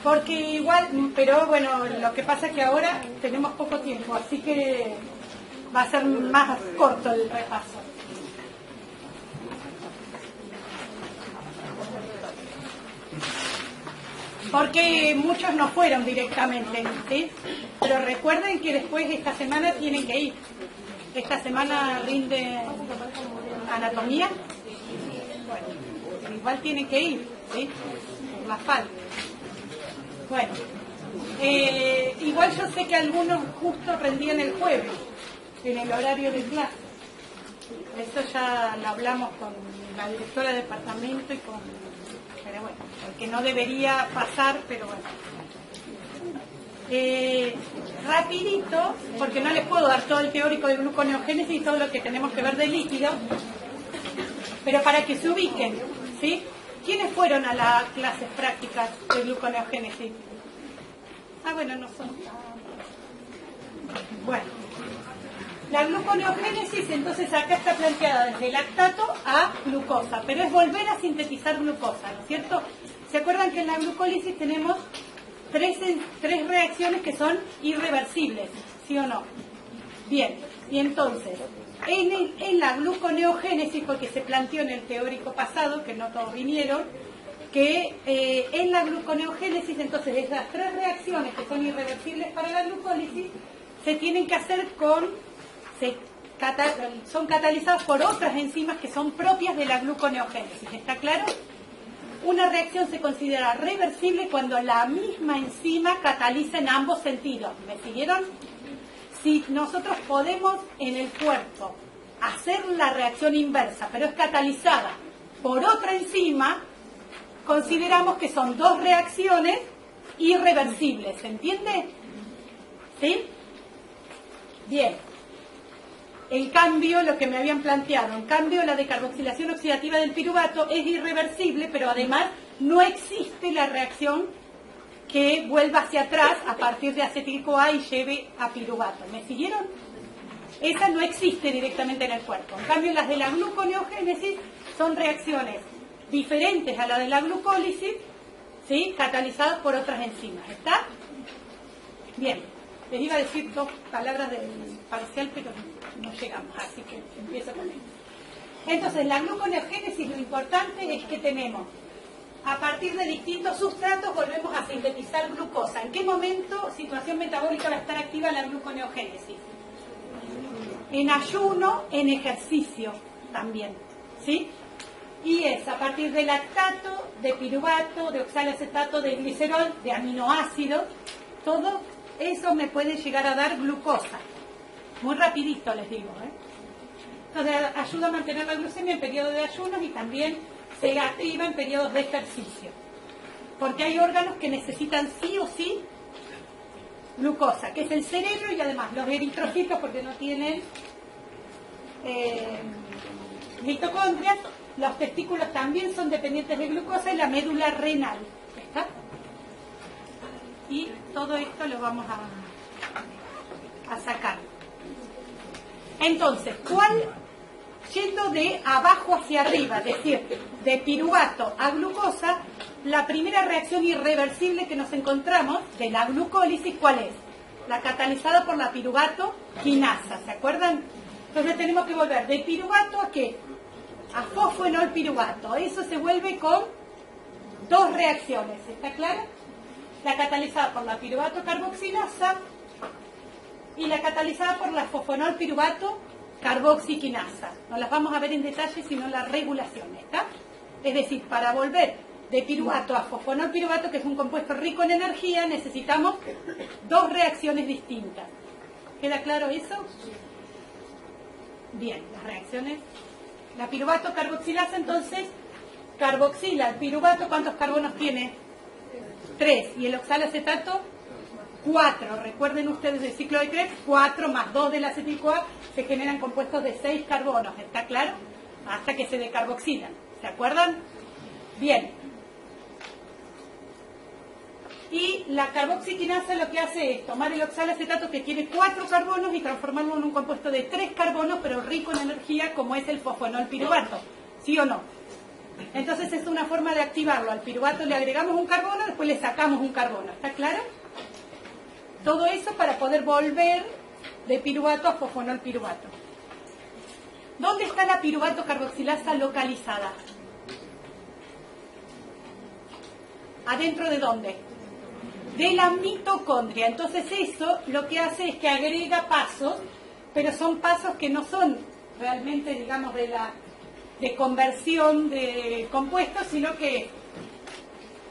Porque igual, pero bueno, lo que pasa es que ahora tenemos poco tiempo, así que va a ser más corto el repaso. Porque muchos no fueron directamente, ¿sí? Pero recuerden que después esta semana tienen que ir. Esta semana rinde anatomía. Bueno, igual tienen que ir, ¿sí? Más falta. Bueno, igual yo sé que algunos justo rendían el jueves, en el horario de clase. Eso ya lo hablamos con la directora de departamento y con... Pero bueno, porque no debería pasar, pero bueno. Rapidito, porque no les puedo dar todo el teórico de gluconeogénesis y todo lo que tenemos que ver de líquido, pero para que se ubiquen, ¿sí? ¿Quiénes fueron a las clases prácticas de gluconeogénesis? Ah, bueno, no son. Bueno, la gluconeogénesis entonces acá está planteada desde lactato a glucosa, pero es volver a sintetizar glucosa, ¿no es cierto? ¿Se acuerdan que en la glucólisis tenemos tres reacciones que son irreversibles, ¿sí o no? Bien, y entonces, en la gluconeogénesis, porque se planteó en el teórico pasado, que no todos vinieron, que en la gluconeogénesis, entonces, esas tres reacciones que son irreversibles para la glucólisis, se tienen que hacer son catalizadas por otras enzimas que son propias de la gluconeogénesis, ¿está claro? Una reacción se considera reversible cuando la misma enzima cataliza en ambos sentidos. ¿Me siguieron? Si nosotros podemos en el cuerpo hacer la reacción inversa, pero es catalizada por otra enzima, consideramos que son dos reacciones irreversibles. ¿Se entiende? ¿Sí? Bien. En cambio, lo que me habían planteado, en cambio la decarboxilación oxidativa del piruvato es irreversible, pero además no existe la reacción que vuelva hacia atrás a partir de acetil-CoA y lleve a piruvato. ¿Me siguieron? Esa no existe directamente en el cuerpo. En cambio, las de la gluconeogénesis son reacciones diferentes a la de la glucólisis, ¿sí? Catalizadas por otras enzimas. ¿Está? Bien. Les iba a decir dos palabras del parcial, pero no llegamos, así que empiezo con esto. Entonces, la gluconeogénesis, lo importante es que tenemos, a partir de distintos sustratos, volvemos a sintetizar glucosa. ¿En qué momento, situación metabólica, va a estar activa la gluconeogénesis? En ayuno, en ejercicio también, ¿sí? Y es a partir de lactato, de piruvato, de oxalacetato, de glicerol, de aminoácidos, todo eso me puede llegar a dar glucosa. Muy rapidito les digo, ¿eh? Entonces ayuda a mantener la glucemia en periodos de ayunos y también se activa en periodos de ejercicio. Porque hay órganos que necesitan sí o sí glucosa, que es el cerebro y además los eritrocitos, porque no tienen mitocondrias. Los testículos también son dependientes de glucosa y la médula renal. ¿Está? Y todo esto lo vamos a sacar. Entonces, yendo de abajo hacia arriba, es decir, de piruvato a glucosa, la primera reacción irreversible que nos encontramos de la glucólisis, ¿cuál es? La catalizada por la piruvato quinasa, ¿se acuerdan? Entonces tenemos que volver de piruvato a ¿qué? A fosfoenol piruvato. Eso se vuelve con dos reacciones, ¿está claro? La catalizada por la piruvato carboxilasa y la catalizada por la fosfonol piruvato carboxiquinasa. No las vamos a ver en detalle, sino la regulación, ¿está? Es decir, para volver de piruvato a fosfonol piruvato, que es un compuesto rico en energía, necesitamos dos reacciones distintas. ¿Queda claro eso? Bien, las reacciones. La piruvato carboxilasa, entonces, carboxila el piruvato, ¿cuántos carbonos tiene? 3. Y el oxalacetato, 4. Recuerden ustedes el ciclo de Krebs, 4 más 2 del acetil-CoA se generan compuestos de 6 carbonos, ¿está claro? Hasta que se decarboxilan, ¿se acuerdan? Bien. Y la carboxiquinasa lo que hace es tomar el oxalacetato que tiene 4 carbonos y transformarlo en un compuesto de 3 carbonos, pero rico en energía, como es el fosfonol piruvato. ¿Sí o no? Entonces es una forma de activarlo. Al piruvato le agregamos un carbono, después le sacamos un carbono. ¿Está claro? Todo eso para poder volver de piruvato a fosfonol piruvato. ¿Dónde está la piruvato carboxilasa localizada? ¿Adentro de dónde? De la mitocondria. Entonces eso lo que hace es que agrega pasos, pero son pasos que no son realmente, digamos, de conversión de compuestos, sino que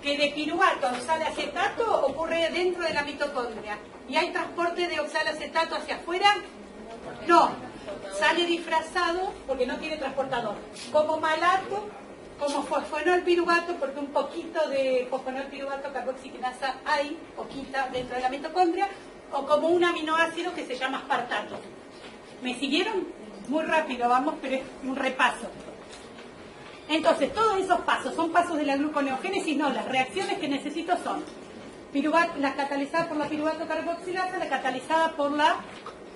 de piruvato a oxalacetato ocurre dentro de la mitocondria. ¿Y hay transporte de oxalacetato hacia afuera? No, sale disfrazado porque no tiene transportador. Como malato, como fosfonol piruvato, porque un poquito de fosfonol piruvato carboxiquinasa hay, poquita, dentro de la mitocondria, o como un aminoácido que se llama aspartato. ¿Me siguieron? Muy rápido, vamos, pero es un repaso. Entonces, todos esos pasos, ¿son pasos de la gluconeogénesis? No, las reacciones que necesito son la catalizada por la piruvato carboxilasa, la catalizada por la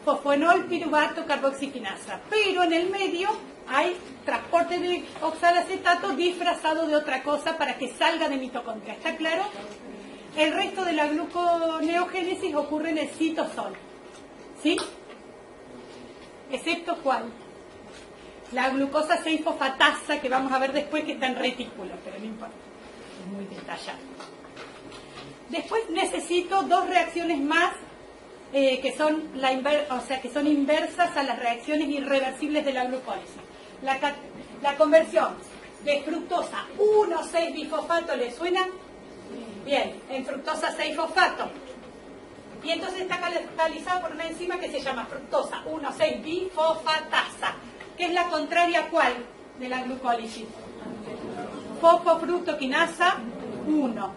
fosfonol piruvato carboxiquinasa. Pero en el medio hay transporte de oxalacetato disfrazado de otra cosa para que salga de mitocondria. ¿Está claro? El resto de la gluconeogénesis ocurre en el citosol. ¿Sí? ¿Excepto cuál? La glucosa 6-fosfatasa, que vamos a ver después, que está en retículo, pero no importa, es muy detallado. Después necesito dos reacciones más que son que son inversas a las reacciones irreversibles de la glucólisis. La conversión de fructosa 1,6-bifosfato, ¿le suena? Bien, en fructosa 6-fosfato. Y entonces está catalizado por una enzima que se llama fructosa 1,6-bifosfatasa, que es la contraria a ¿cuál? De la glucólisis. Fosfofructoquinasa 1.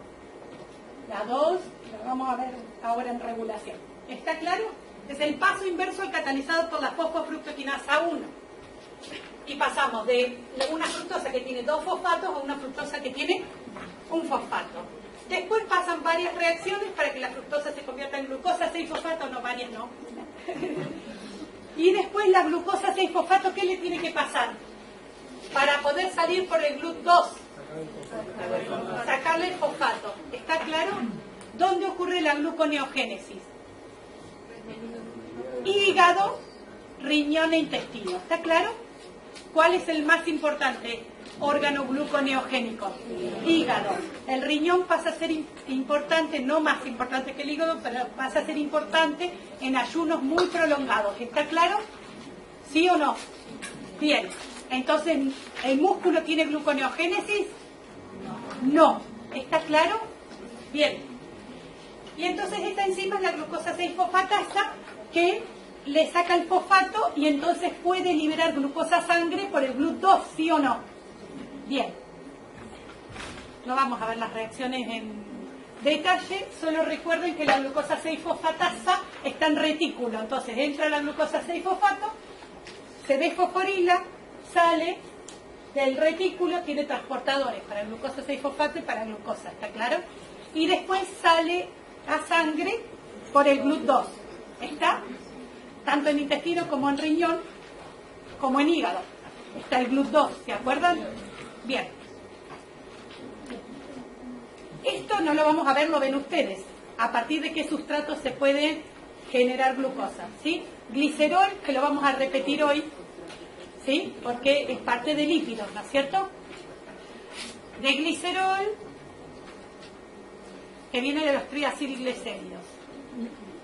La 2, la vamos a ver ahora en regulación. ¿Está claro? Es el paso inverso al catalizado por la fosfofructoquinasa 1. Y pasamos de una fructosa que tiene 2 fosfatos a una fructosa que tiene un fosfato. Después pasan varias reacciones para que la fructosa se convierta en glucosa 6-fosfato, no varias, no. Y después la glucosa 6-fosfato, ¿qué le tiene que pasar? Para poder salir por el GLUT2. Sacarle el fosfato. ¿Está claro? ¿Dónde ocurre la gluconeogénesis? Hígado, riñón e intestino. ¿Está claro? ¿Cuál es el más importante órgano gluconeogénico? Hígado. El riñón pasa a ser importante, no más importante que el hígado, pero pasa a ser importante en ayunos muy prolongados. ¿Está claro? ¿Sí o no? Bien. Entonces, ¿el músculo tiene gluconeogénesis? No. ¿Está claro? Bien. Y entonces esta enzima es la glucosa 6-fosfatasa que le saca el fosfato y entonces puede liberar glucosa sangre por el GLUT2, ¿sí o no? Bien. No vamos a ver las reacciones en detalle, solo recuerden que la glucosa 6-fosfatasa está en retículo. Entonces entra la glucosa 6-fosfato, se desfosforila, sale del retículo, tiene transportadores para glucosa 6-fosfato y para glucosa, ¿está claro? Y después sale a sangre por el GLUT2. ¿Está? Tanto en intestino como en riñón, como en hígado. Está el GLUT2, ¿se acuerdan? Bien. Esto no lo vamos a ver, lo ven ustedes. A partir de qué sustratos se puede generar glucosa, ¿sí? Glicerol, que lo vamos a repetir hoy, ¿sí? Porque es parte de lípidos, ¿no es cierto? De glicerol, que viene de los triacilglicéridos.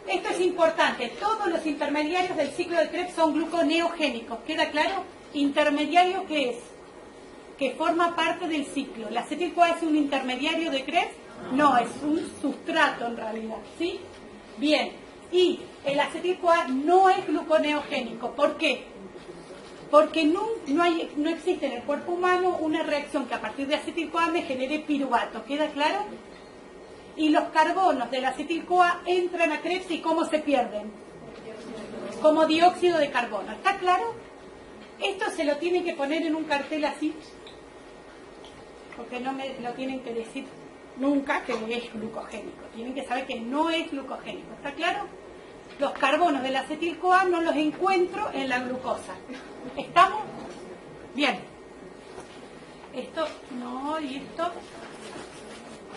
Esto es importante. Todos los intermediarios del ciclo de Krebs son gluconeogénicos. ¿Queda claro? ¿Intermediario qué es? Que forma parte del ciclo. ¿La acetil-CoA es un intermediario de Krebs? No, es un sustrato en realidad. ¿Sí? Bien. Y el acetil-CoA no es gluconeogénico. ¿Por qué? Porque no existe en el cuerpo humano una reacción que a partir de acetil-CoA me genere piruvato. ¿Queda claro? Y los carbonos del acetil-CoA entran a Krebs y ¿cómo se pierden? Como dióxido de carbono. ¿Está claro? Esto se lo tienen que poner en un cartel así, porque no me lo tienen que decir nunca que es glucogénico. Tienen que saber que no es glucogénico. ¿Está claro? Los carbonos del acetil-CoA no los encuentro en la glucosa. ¿Estamos? Bien. Esto no, y esto.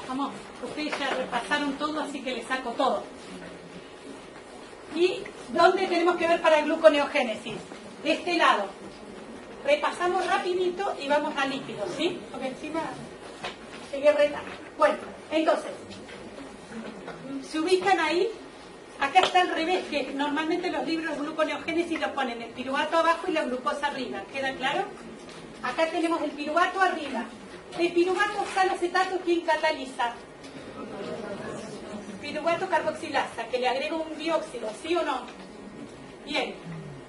Vamos, ustedes ya repasaron todo, así que les saco todo. ¿Y dónde tenemos que ver para gluconeogénesis? De este lado. Repasamos rapidito y vamos a lípidos, ¿sí? Porque encima llegué reta. Bueno, entonces, se ubican ahí. Acá está al revés, que normalmente los libros gluconeogénesis los ponen el piruvato abajo y la glucosa arriba. ¿Queda claro? Acá tenemos el piruvato arriba. El piruvato oxalacetato, ¿quién cataliza? Piruvato carboxilasa, que le agrega un dióxido, ¿sí o no? Bien.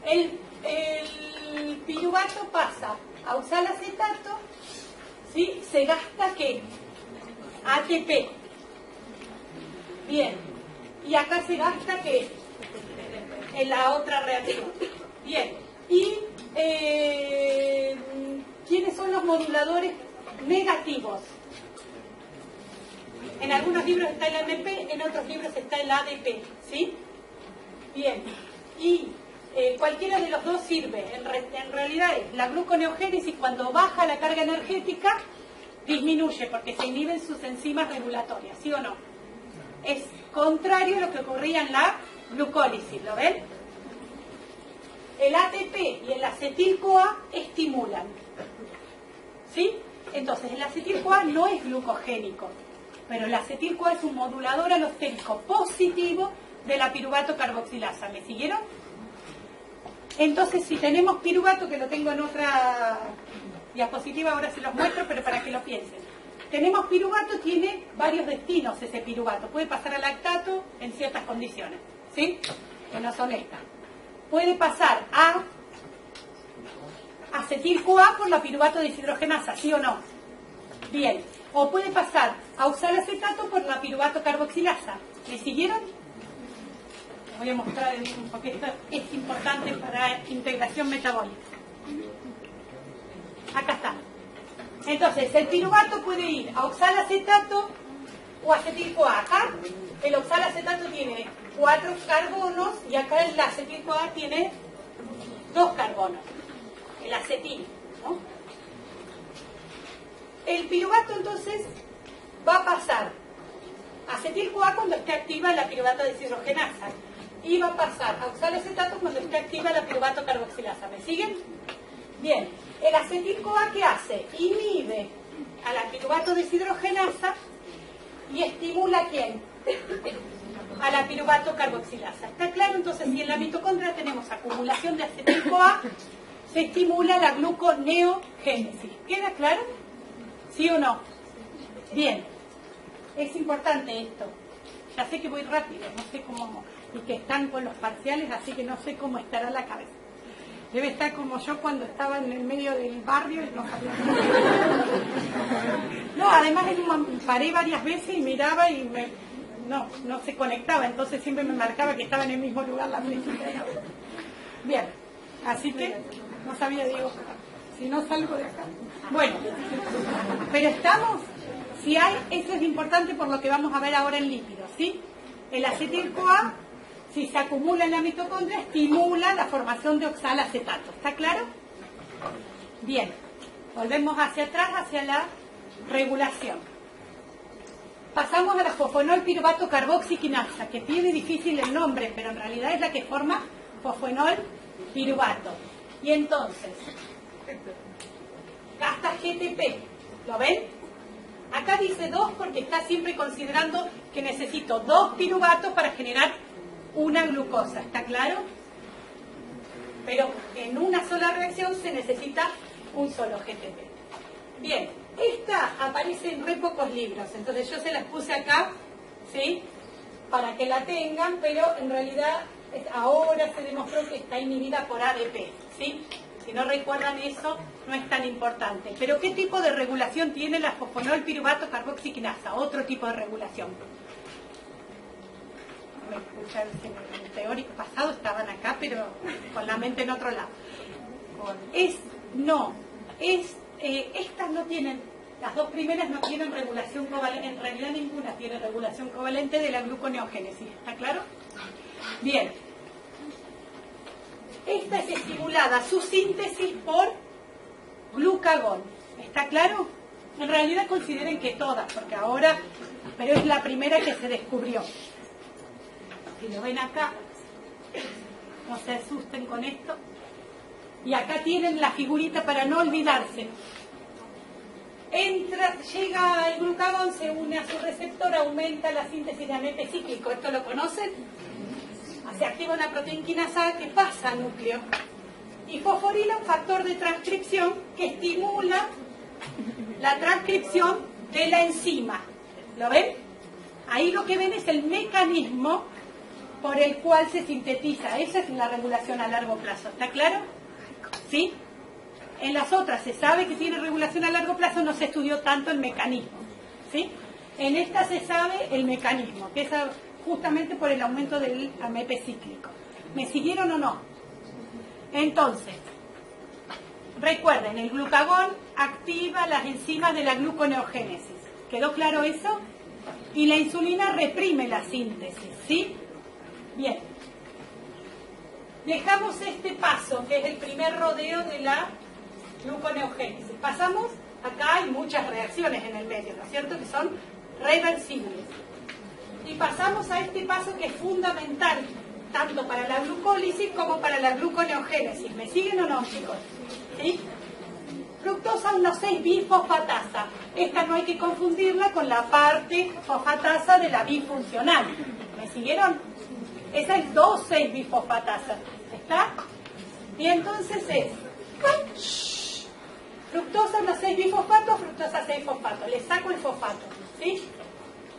El piruvato pasa a oxalacetato, ¿sí? Se gasta ¿qué? ATP. Bien. Y acá se gasta ¿qué? En la otra reacción. Bien. Y ¿quiénes son los moduladores negativos? En algunos libros está el AMP, en otros libros está el ADP, ¿sí? Bien. Y cualquiera de los dos sirve. En realidad es la gluconeogénesis, cuando baja la carga energética, disminuye porque se inhiben sus enzimas regulatorias, ¿sí o no? Es contrario a lo que ocurría en la glucólisis, ¿lo ven? El ATP y el acetil-CoA estimulan, ¿sí? Entonces, el acetil-CoA no es glucogénico, pero el acetil-CoA es un modulador alostérico positivo de la piruvato carboxilasa. ¿Me siguieron? Entonces, si tenemos piruvato, que lo tengo en otra diapositiva, ahora se los muestro, pero para que lo piensen. Tenemos piruvato, tiene varios destinos ese piruvato. Puede pasar a lactato en ciertas condiciones, ¿sí? Que no son estas. Puede pasar a acetil-CoA por la piruvato deshidrogenasa, ¿sí o no? Bien. O puede pasar a oxalacetato por la piruvato carboxilasa. ¿Me siguieron? Les voy a mostrar porque esto es importante para integración metabólica. Acá está. Entonces, el piruvato puede ir a oxalacetato o acetil-CoA. Acá el oxalacetato tiene 4 carbonos y acá el acetil-CoA tiene 2 carbonos. El acetil, ¿no? El piruvato entonces va a pasar a acetil-CoA cuando esté activa la piruvato deshidrogenasa y va a pasar a oxalacetato cuando esté activa la piruvato carboxilasa. ¿Me siguen? Bien. El acetil-CoA, ¿qué hace? Inhibe a la piruvato deshidrogenasa y estimula ¿a quién? A la piruvato carboxilasa. ¿Está claro? Entonces, si en la mitocondria tenemos acumulación de acetil-CoA, se estimula la gluconeogénesis. ¿Queda claro? ¿Sí o no? Bien. Es importante esto. Ya sé que voy rápido, no sé cómo, y que están con los parciales, así que no sé cómo estará la cabeza. Debe estar como yo cuando estaba en el medio del barrio y no sabía. No, además paré varias veces y miraba y no se conectaba, entonces siempre me marcaba que estaba en el mismo lugar la flecha. Bien, así que no sabía, digo, si no salgo de acá. Bueno, pero estamos, si hay, eso es importante por lo que vamos a ver ahora en lípidos, ¿sí? El acetil-CoA, si se acumula en la mitocondria, estimula la formación de oxalacetato. ¿Está claro? Bien. Volvemos hacia atrás, hacia la regulación. Pasamos a la fosfonol piruvato carboxiquinasa, que tiene difícil el nombre, pero en realidad es la que forma fosfonol piruvato. Y entonces, gasta GTP. ¿Lo ven? Acá dice 2 porque está siempre considerando que necesito 2 piruvatos para generar una glucosa, ¿está claro? Pero en una sola reacción se necesita un solo GTP. Bien, esta aparece en re pocos libros, entonces yo se las puse acá, ¿sí? Para que la tengan, pero en realidad ahora se demostró que está inhibida por ADP, ¿sí? Si no recuerdan eso, no es tan importante. Pero ¿qué tipo de regulación tiene la fosfonol piruvato carboxiquinasa? Otro tipo de regulación. El teórico pasado estaban acá, pero con la mente en otro lado. Estas no tienen, las dos primeras no tienen regulación covalente, en realidad ninguna tiene regulación covalente de la gluconeogénesis. ¿Está claro? Bien. Esta es estimulada su síntesis por glucagón. ¿Está claro? En realidad consideren que todas, porque ahora, pero es la primera que se descubrió. Si lo ven acá, no se asusten con esto. Y acá tienen la figurita para no olvidarse. Llega el glucagón, se une a su receptor, aumenta la síntesis de AMP cíclico. ¿Esto lo conocen? Se activa una proteína quinasa A que pasa al núcleo. Y fosforila un factor de transcripción que estimula la transcripción de la enzima. ¿Lo ven? Ahí lo que ven es el mecanismo por el cual se sintetiza. Esa es la regulación a largo plazo. ¿Está claro? ¿Sí? En las otras se sabe que tiene regulación a largo plazo, no se estudió tanto el mecanismo. ¿Sí? En esta se sabe el mecanismo, que es justamente por el aumento del AMP cíclico. ¿Me siguieron o no? Entonces, recuerden, el glucagón activa las enzimas de la gluconeogénesis. ¿Quedó claro eso? Y la insulina reprime la síntesis, ¿sí? Bien. Dejamos este paso, que es el primer rodeo de la gluconeogénesis. Pasamos, acá hay muchas reacciones en el medio, ¿no es cierto? Que son reversibles. Y pasamos a este paso que es fundamental, tanto para la glucólisis como para la gluconeogénesis. ¿Me siguen o no, chicos? ¿Sí? Fructosa 1,6-bifosfatasa. Esta no hay que confundirla con la parte fosfatasa de la bifuncional. ¿Me siguieron? Esa es 2,6-bifosfatasa. ¿Está? Y entonces es fructosa 1,6-bifosfato, fructosa 6-fosfato. Le saco el fosfato. ¿Sí?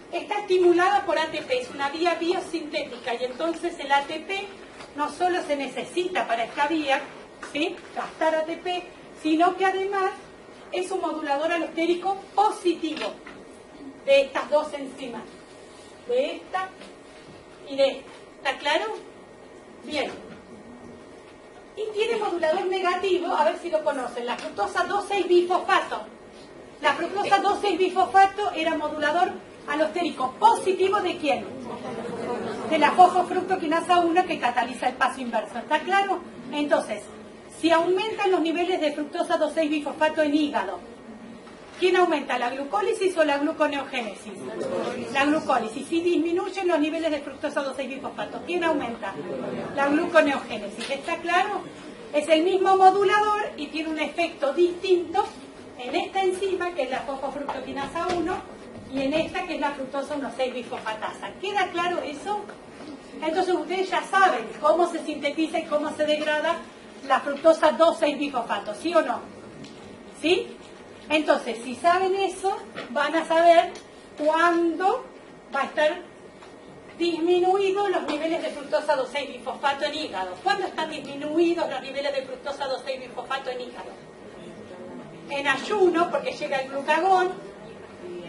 Está estimulada por ATP, es una vía biosintética, y entonces el ATP no solo se necesita para esta vía, ¿sí?, gastar ATP, sino que además es un modulador alostérico positivo de estas dos enzimas, de esta y de esta. ¿Está claro? Bien. Y tiene modulador negativo, a ver si lo conocen, la fructosa 2,6-bifosfato. La fructosa 2,6-bifosfato era modulador alostérico positivo ¿de quién? De la fosfofructoquinasa 1 que cataliza el paso inverso. ¿Está claro? Entonces, si aumentan los niveles de fructosa 2,6-bifosfato en hígado, ¿quién aumenta? ¿La glucólisis o la gluconeogénesis? La glucólisis. Si disminuyen los niveles de fructosa 2,6-bifosfato, ¿quién aumenta? La gluconeogénesis. ¿Está claro? Es el mismo modulador y tiene un efecto distinto en esta enzima, que es la fosfofructoquinasa 1, y en esta, que es la fructosa 1,6-bifosfatasa. ¿Queda claro eso? Entonces ustedes ya saben cómo se sintetiza y cómo se degrada la fructosa 2,6-bifosfato, ¿sí o no? ¿Sí? Entonces, si saben eso, van a saber cuándo va a estar disminuidos los niveles de fructosa 2,6-bifosfato en hígado. ¿Cuándo están disminuidos los niveles de fructosa 2,6-bifosfato en hígado? En ayuno, porque llega el glucagón.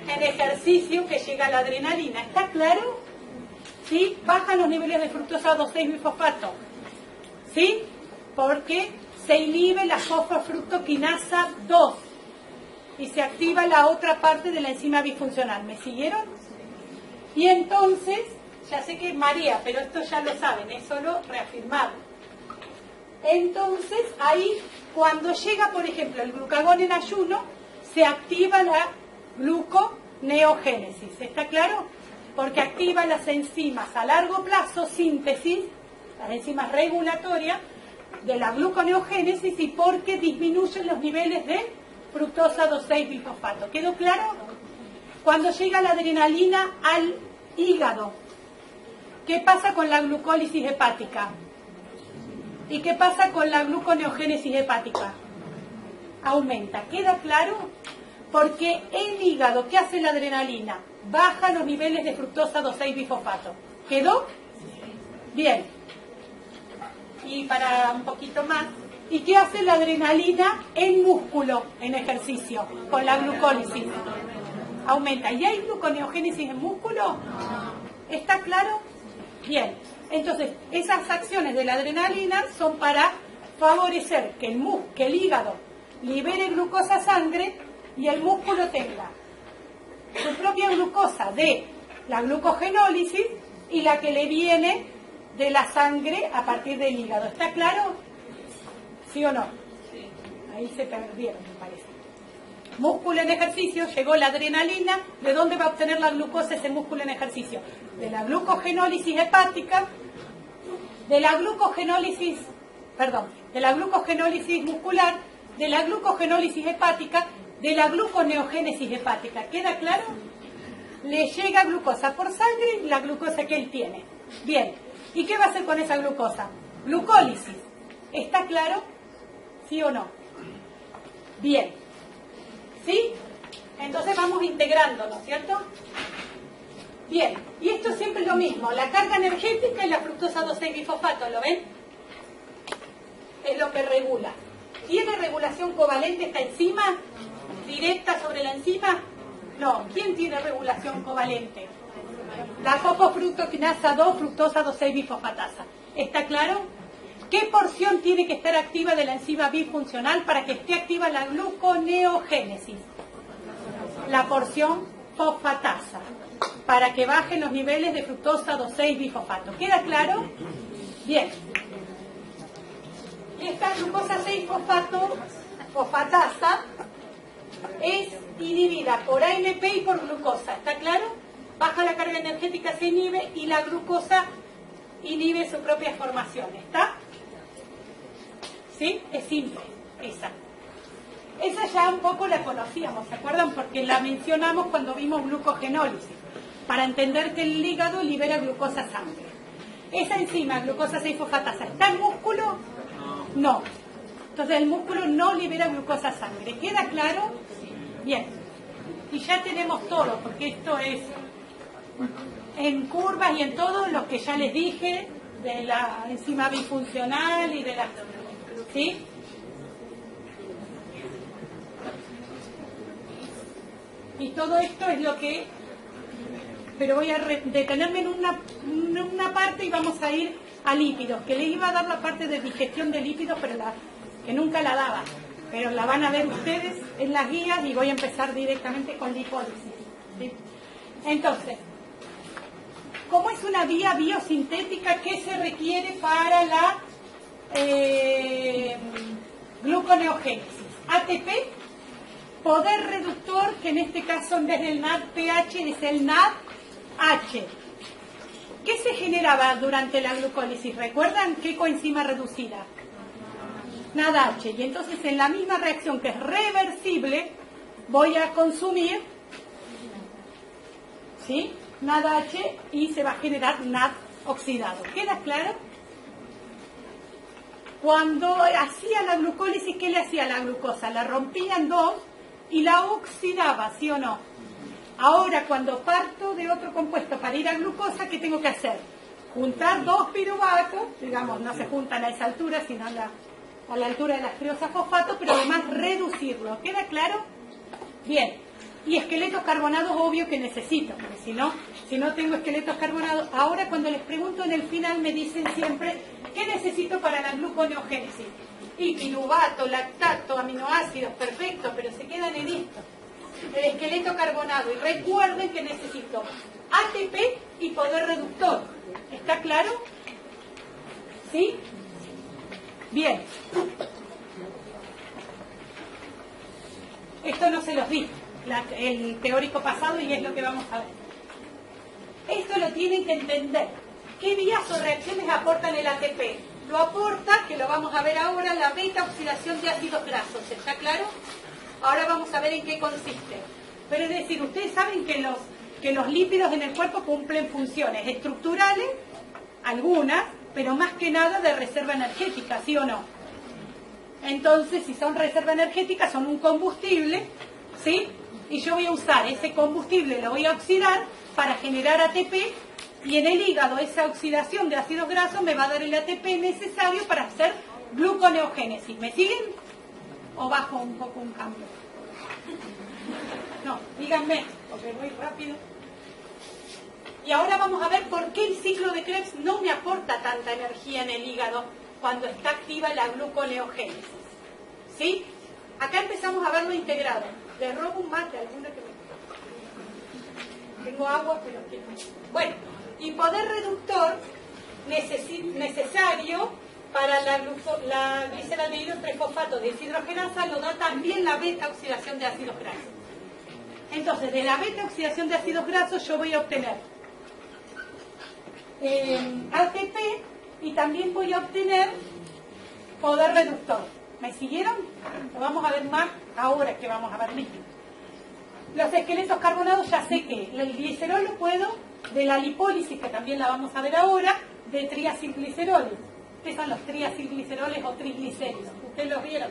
En ejercicio, que llega la adrenalina. ¿Está claro? ¿Sí? Bajan los niveles de fructosa 2,6-bifosfato. ¿Sí? Porque se inhibe la fosfofructoquinasa 2 y se activa la otra parte de la enzima bifuncional. ¿Me siguieron? Y entonces, ya sé que marea, pero esto ya lo saben, es solo reafirmarlo. Entonces, ahí, cuando llega, por ejemplo, el glucagón en ayuno, se activa la gluconeogénesis. ¿Está claro? Porque activa las enzimas a largo plazo, síntesis, las enzimas regulatorias de la gluconeogénesis, y porque disminuyen los niveles de fructosa 2,6-bifosfato. ¿Quedó claro? Cuando llega la adrenalina al hígado, ¿qué pasa con la glucólisis hepática? ¿Y qué pasa con la gluconeogénesis hepática? Aumenta. ¿Queda claro? Porque el hígado, ¿qué hace la adrenalina? Baja los niveles de fructosa 2,6-bifosfato. ¿Quedó? Bien. Y para un poquito más, ¿y qué hace la adrenalina en músculo, en ejercicio, con la glucólisis? Aumenta. ¿Y hay gluconeogénesis en músculo? ¿Está claro? Bien. Entonces, esas acciones de la adrenalina son para favorecer que el hígado libere glucosa a sangre y el músculo tenga su propia glucosa de la glucogenólisis y la que le viene de la sangre a partir del hígado. ¿Está claro? ¿Sí o no? Sí. Ahí se perdieron, me parece. músculo en ejercicio, llegó la adrenalina, ¿de dónde va a obtener la glucosa ese músculo en ejercicio? De la glucogenólisis hepática, de la glucogenólisis muscular, de la glucogenólisis hepática, de la gluconeogénesis hepática. ¿Queda claro? Le llega glucosa por sangre, la glucosa que él tiene. Bien, ¿y qué va a hacer con esa glucosa? Glucólisis. ¿Está claro? ¿Sí o no? Bien. ¿Sí? Entonces vamos integrando, ¿no es cierto? Bien, y esto siempre es lo mismo. La carga energética y la fructosa 2,6-bifosfato, ¿lo ven? Es lo que regula. ¿Tiene regulación covalente esta enzima? ¿Directa sobre la enzima? No. ¿Quién tiene regulación covalente? La fosfofructoquinasa 2, fructosa 2,6-bifosfatasa. ¿Está claro? ¿Qué porción tiene que estar activa de la enzima bifuncional para que esté activa la gluconeogénesis? La porción fosfatasa, para que bajen los niveles de fructosa 2,6-bifosfato. ¿Queda claro? Bien. Y esta glucosa 6-fosfatasa es inhibida por AMP y por glucosa. ¿Está claro? Baja la carga energética, se inhibe, y la glucosa inhibe su propia formación. ¿Está? ¿Sí? Es simple, esa. Esa ya un poco la conocíamos, ¿se acuerdan? Porque la mencionamos cuando vimos glucogenólisis, para entender que el hígado libera glucosa a sangre. Esa enzima, glucosa 6-fosfatasa, ¿está en músculo? No. Entonces el músculo no libera glucosa a sangre. ¿Queda claro? Bien. Y ya tenemos todo, porque esto es en curvas y en todo lo que ya les dije, de la enzima bifuncional y de la... ¿Sí? Y todo esto es lo que... Pero voy a detenerme en una parte y vamos a ir a lípidos, que les iba a dar la parte de digestión de lípidos, pero que nunca la daba. Pero la van a ver ustedes en las guías y voy a empezar directamente con lipólisis. ¿Sí? Entonces, ¿cómo es una vía biosintética que se requiere para la gluconeogénesis? ATP, poder reductor, que en este caso en vez del NADPH es el NADH. ¿Qué se generaba durante la glucólisis? ¿Recuerdan qué coenzima reducida? NADH. Y entonces en la misma reacción, que es reversible, voy a consumir, ¿sí?, NADH, y se va a generar NAD oxidado. ¿Queda claro? Cuando hacía la glucólisis, ¿qué le hacía a la glucosa? La rompía en dos y la oxidaba, ¿sí o no? Ahora, cuando parto de otro compuesto para ir a glucosa, ¿qué tengo que hacer? Juntar dos piruvatos, digamos, no se juntan a esa altura, sino a la altura de la asquerosa fosfato, pero además reducirlo. ¿Queda claro? Bien. Y esqueletos carbonados, obvio que necesito, porque si no tengo esqueletos carbonados. Ahora, cuando les pregunto en el final, me dicen siempre, ¿qué necesito para la gluconeogénesis? Y piruvato, lactato, aminoácidos, perfecto, pero se quedan en esto. El esqueleto carbonado. Y recuerden que necesito ATP y poder reductor. ¿Está claro? ¿Sí? Bien. Esto no se los di, el teórico pasado, y es lo que vamos a ver. Esto lo tienen que entender. ¿Qué vías o reacciones aportan el ATP? Lo aporta, que lo vamos a ver ahora, la beta oxidación de ácidos grasos. ¿Está claro? Ahora vamos a ver en qué consiste. Pero es decir, ustedes saben que los lípidos en el cuerpo cumplen funciones estructurales, algunas, pero más que nada de reserva energética, ¿sí o no? Entonces, si son reserva energética, son un combustible, ¿sí? Y yo voy a usar ese combustible, lo voy a oxidar para generar ATP, y en el hígado esa oxidación de ácidos grasos me va a dar el ATP necesario para hacer gluconeogénesis. ¿Me siguen? ¿O bajo un poco un cambio? No, díganme, porque voy rápido. Y ahora vamos a ver por qué el ciclo de Krebs no me aporta tanta energía en el hígado cuando está activa la gluconeogénesis. ¿Sí? Acá empezamos a verlo integrado. Les robo un mate, alguno que me... Tengo agua, pero quiero... Bueno, y poder reductor necesario para la gliceraldehído 3-fosfato de deshidrogenasa lo da también la beta-oxidación de ácidos grasos. Entonces, de la beta-oxidación de ácidos grasos yo voy a obtener ATP y también voy a obtener poder reductor. ¿Me siguieron? Lo vamos a ver más ahora que vamos a ver líquidos. Los esqueletos carbonados ya sé que el glicerol lo puedo, de la lipólisis, que también la vamos a ver ahora, de triacilgliceroles. ¿Qué son los triacilgliceroles o triglicéridos? Ustedes los vieron,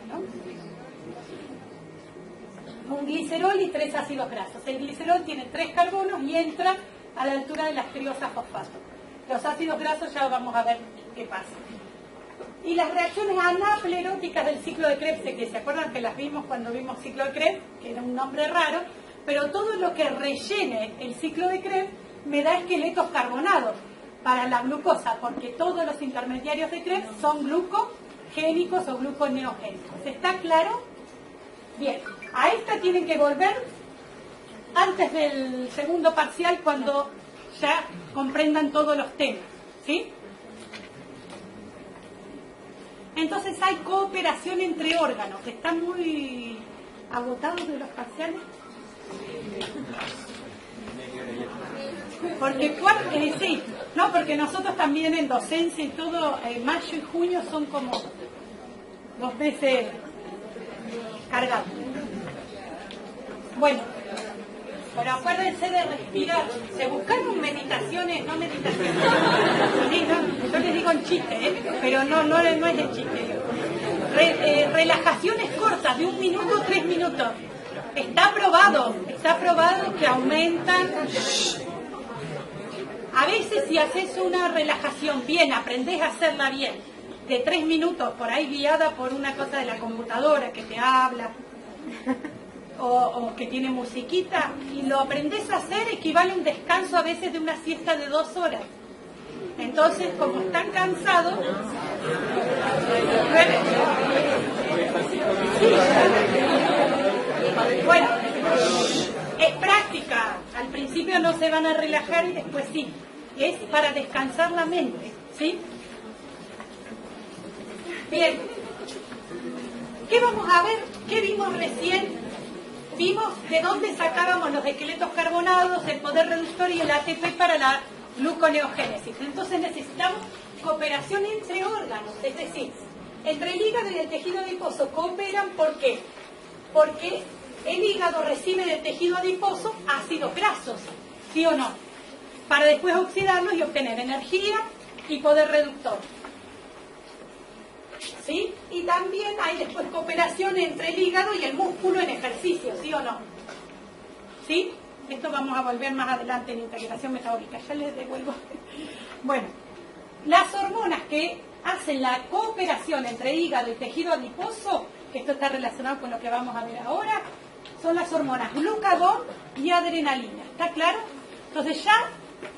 ¿no? Un glicerol y 3 ácidos grasos. El glicerol tiene 3 carbonos y entra a la altura de las triosas fosfato. Los ácidos grasos ya vamos a ver qué pasa. Y las reacciones anapleróticas del ciclo de Krebs, que se acuerdan que las vimos cuando vimos ciclo de Krebs, que era un nombre raro, pero todo lo que rellene el ciclo de Krebs me da esqueletos carbonados para la glucosa, porque todos los intermediarios de Krebs son glucogénicos o gluconeogénicos. ¿Está claro? Bien, a esta tienen que volver antes del segundo parcial cuando ya comprendan todos los temas, ¿sí? Entonces hay cooperación entre órganos. ¿Están muy agotados de los parciales? Porque sí, no, porque nosotros también en docencia y todo, mayo y junio son como 2 meses cargados. Bueno, pero acuérdense de respirar. Se buscaron meditaciones, no meditaciones. Sí, no, yo les digo en chiste, pero no es de chiste. Relajaciones cortas, de 1 minuto, 3 minutos. Está probado que aumentan. A veces si haces una relajación bien, aprendés a hacerla bien, de 3 minutos, por ahí guiada por una cosa de la computadora que te habla, o que tiene musiquita, y lo aprendés a hacer, equivale a un descanso a veces de una siesta de 2 horas. Entonces, como están cansados, bueno, es práctica. Al principio no se van a relajar y después sí. Es para descansar la mente, ¿sí? Bien. ¿Qué vamos a ver? ¿Qué vimos recién? Vimos de dónde sacábamos los esqueletos carbonados, el poder reductor y el ATP para la gluconeogénesis. Entonces necesitamos cooperación entre órganos, es decir, entre el hígado y el tejido adiposo cooperan. ¿Por qué? Porque el hígado recibe del tejido adiposo ácidos grasos, ¿sí o no? Para después oxidarlos y obtener energía y poder reductor. ¿Sí? Y también hay después cooperación entre el hígado y el músculo en ejercicio, ¿sí o no? ¿Sí? Esto vamos a volver más adelante en integración metabólica. Ya les devuelvo. Bueno, las hormonas que hacen la cooperación entre hígado y tejido adiposo, que esto está relacionado con lo que vamos a ver ahora, son las hormonas glucagón y adrenalina. ¿Está claro? Entonces ya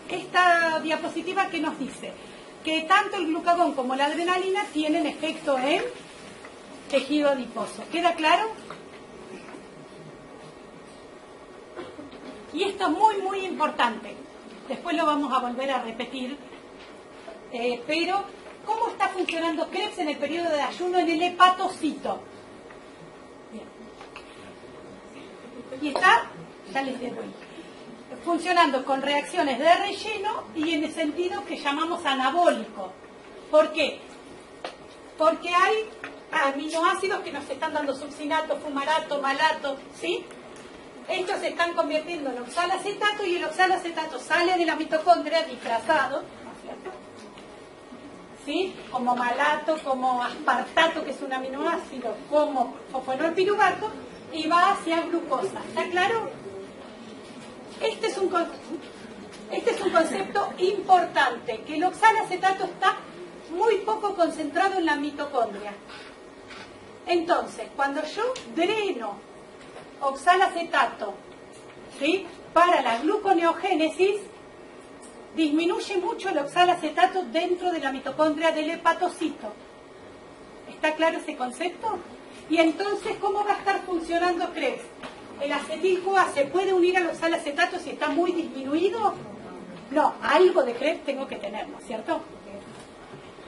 esta diapositiva que nos dice que tanto el glucagón como la adrenalina tienen efecto en tejido adiposo. ¿Queda claro? Y esto es muy, muy importante. Después lo vamos a volver a repetir. Pero, ¿cómo está funcionando Krebs en el periodo de ayuno en el hepatocito? Bien. Y está, ya les digo, funcionando con reacciones de relleno y en el sentido que llamamos anabólico. ¿Por qué? Porque hay aminoácidos que nos están dando succinato, fumarato, malato, ¿sí? Estos se están convirtiendo en oxalacetato y el oxalacetato sale de la mitocondria disfrazado, ¿no es cierto? ¿Sí? Como malato, como aspartato, que es un aminoácido, como fosfenolpiruvato, y va hacia glucosa. ¿Está claro? Este es un concepto importante, que el oxalacetato está muy poco concentrado en la mitocondria. Entonces, cuando yo dreno oxalacetato, ¿sí?, para la gluconeogénesis, disminuye mucho el oxalacetato dentro de la mitocondria del hepatocito. ¿Está claro ese concepto? Y entonces, ¿cómo va a estar funcionando Krebs? ¿El acetil-CoA se puede unir al oxalacetato si está muy disminuido? No, algo de Krebs tengo que tener, ¿no es cierto?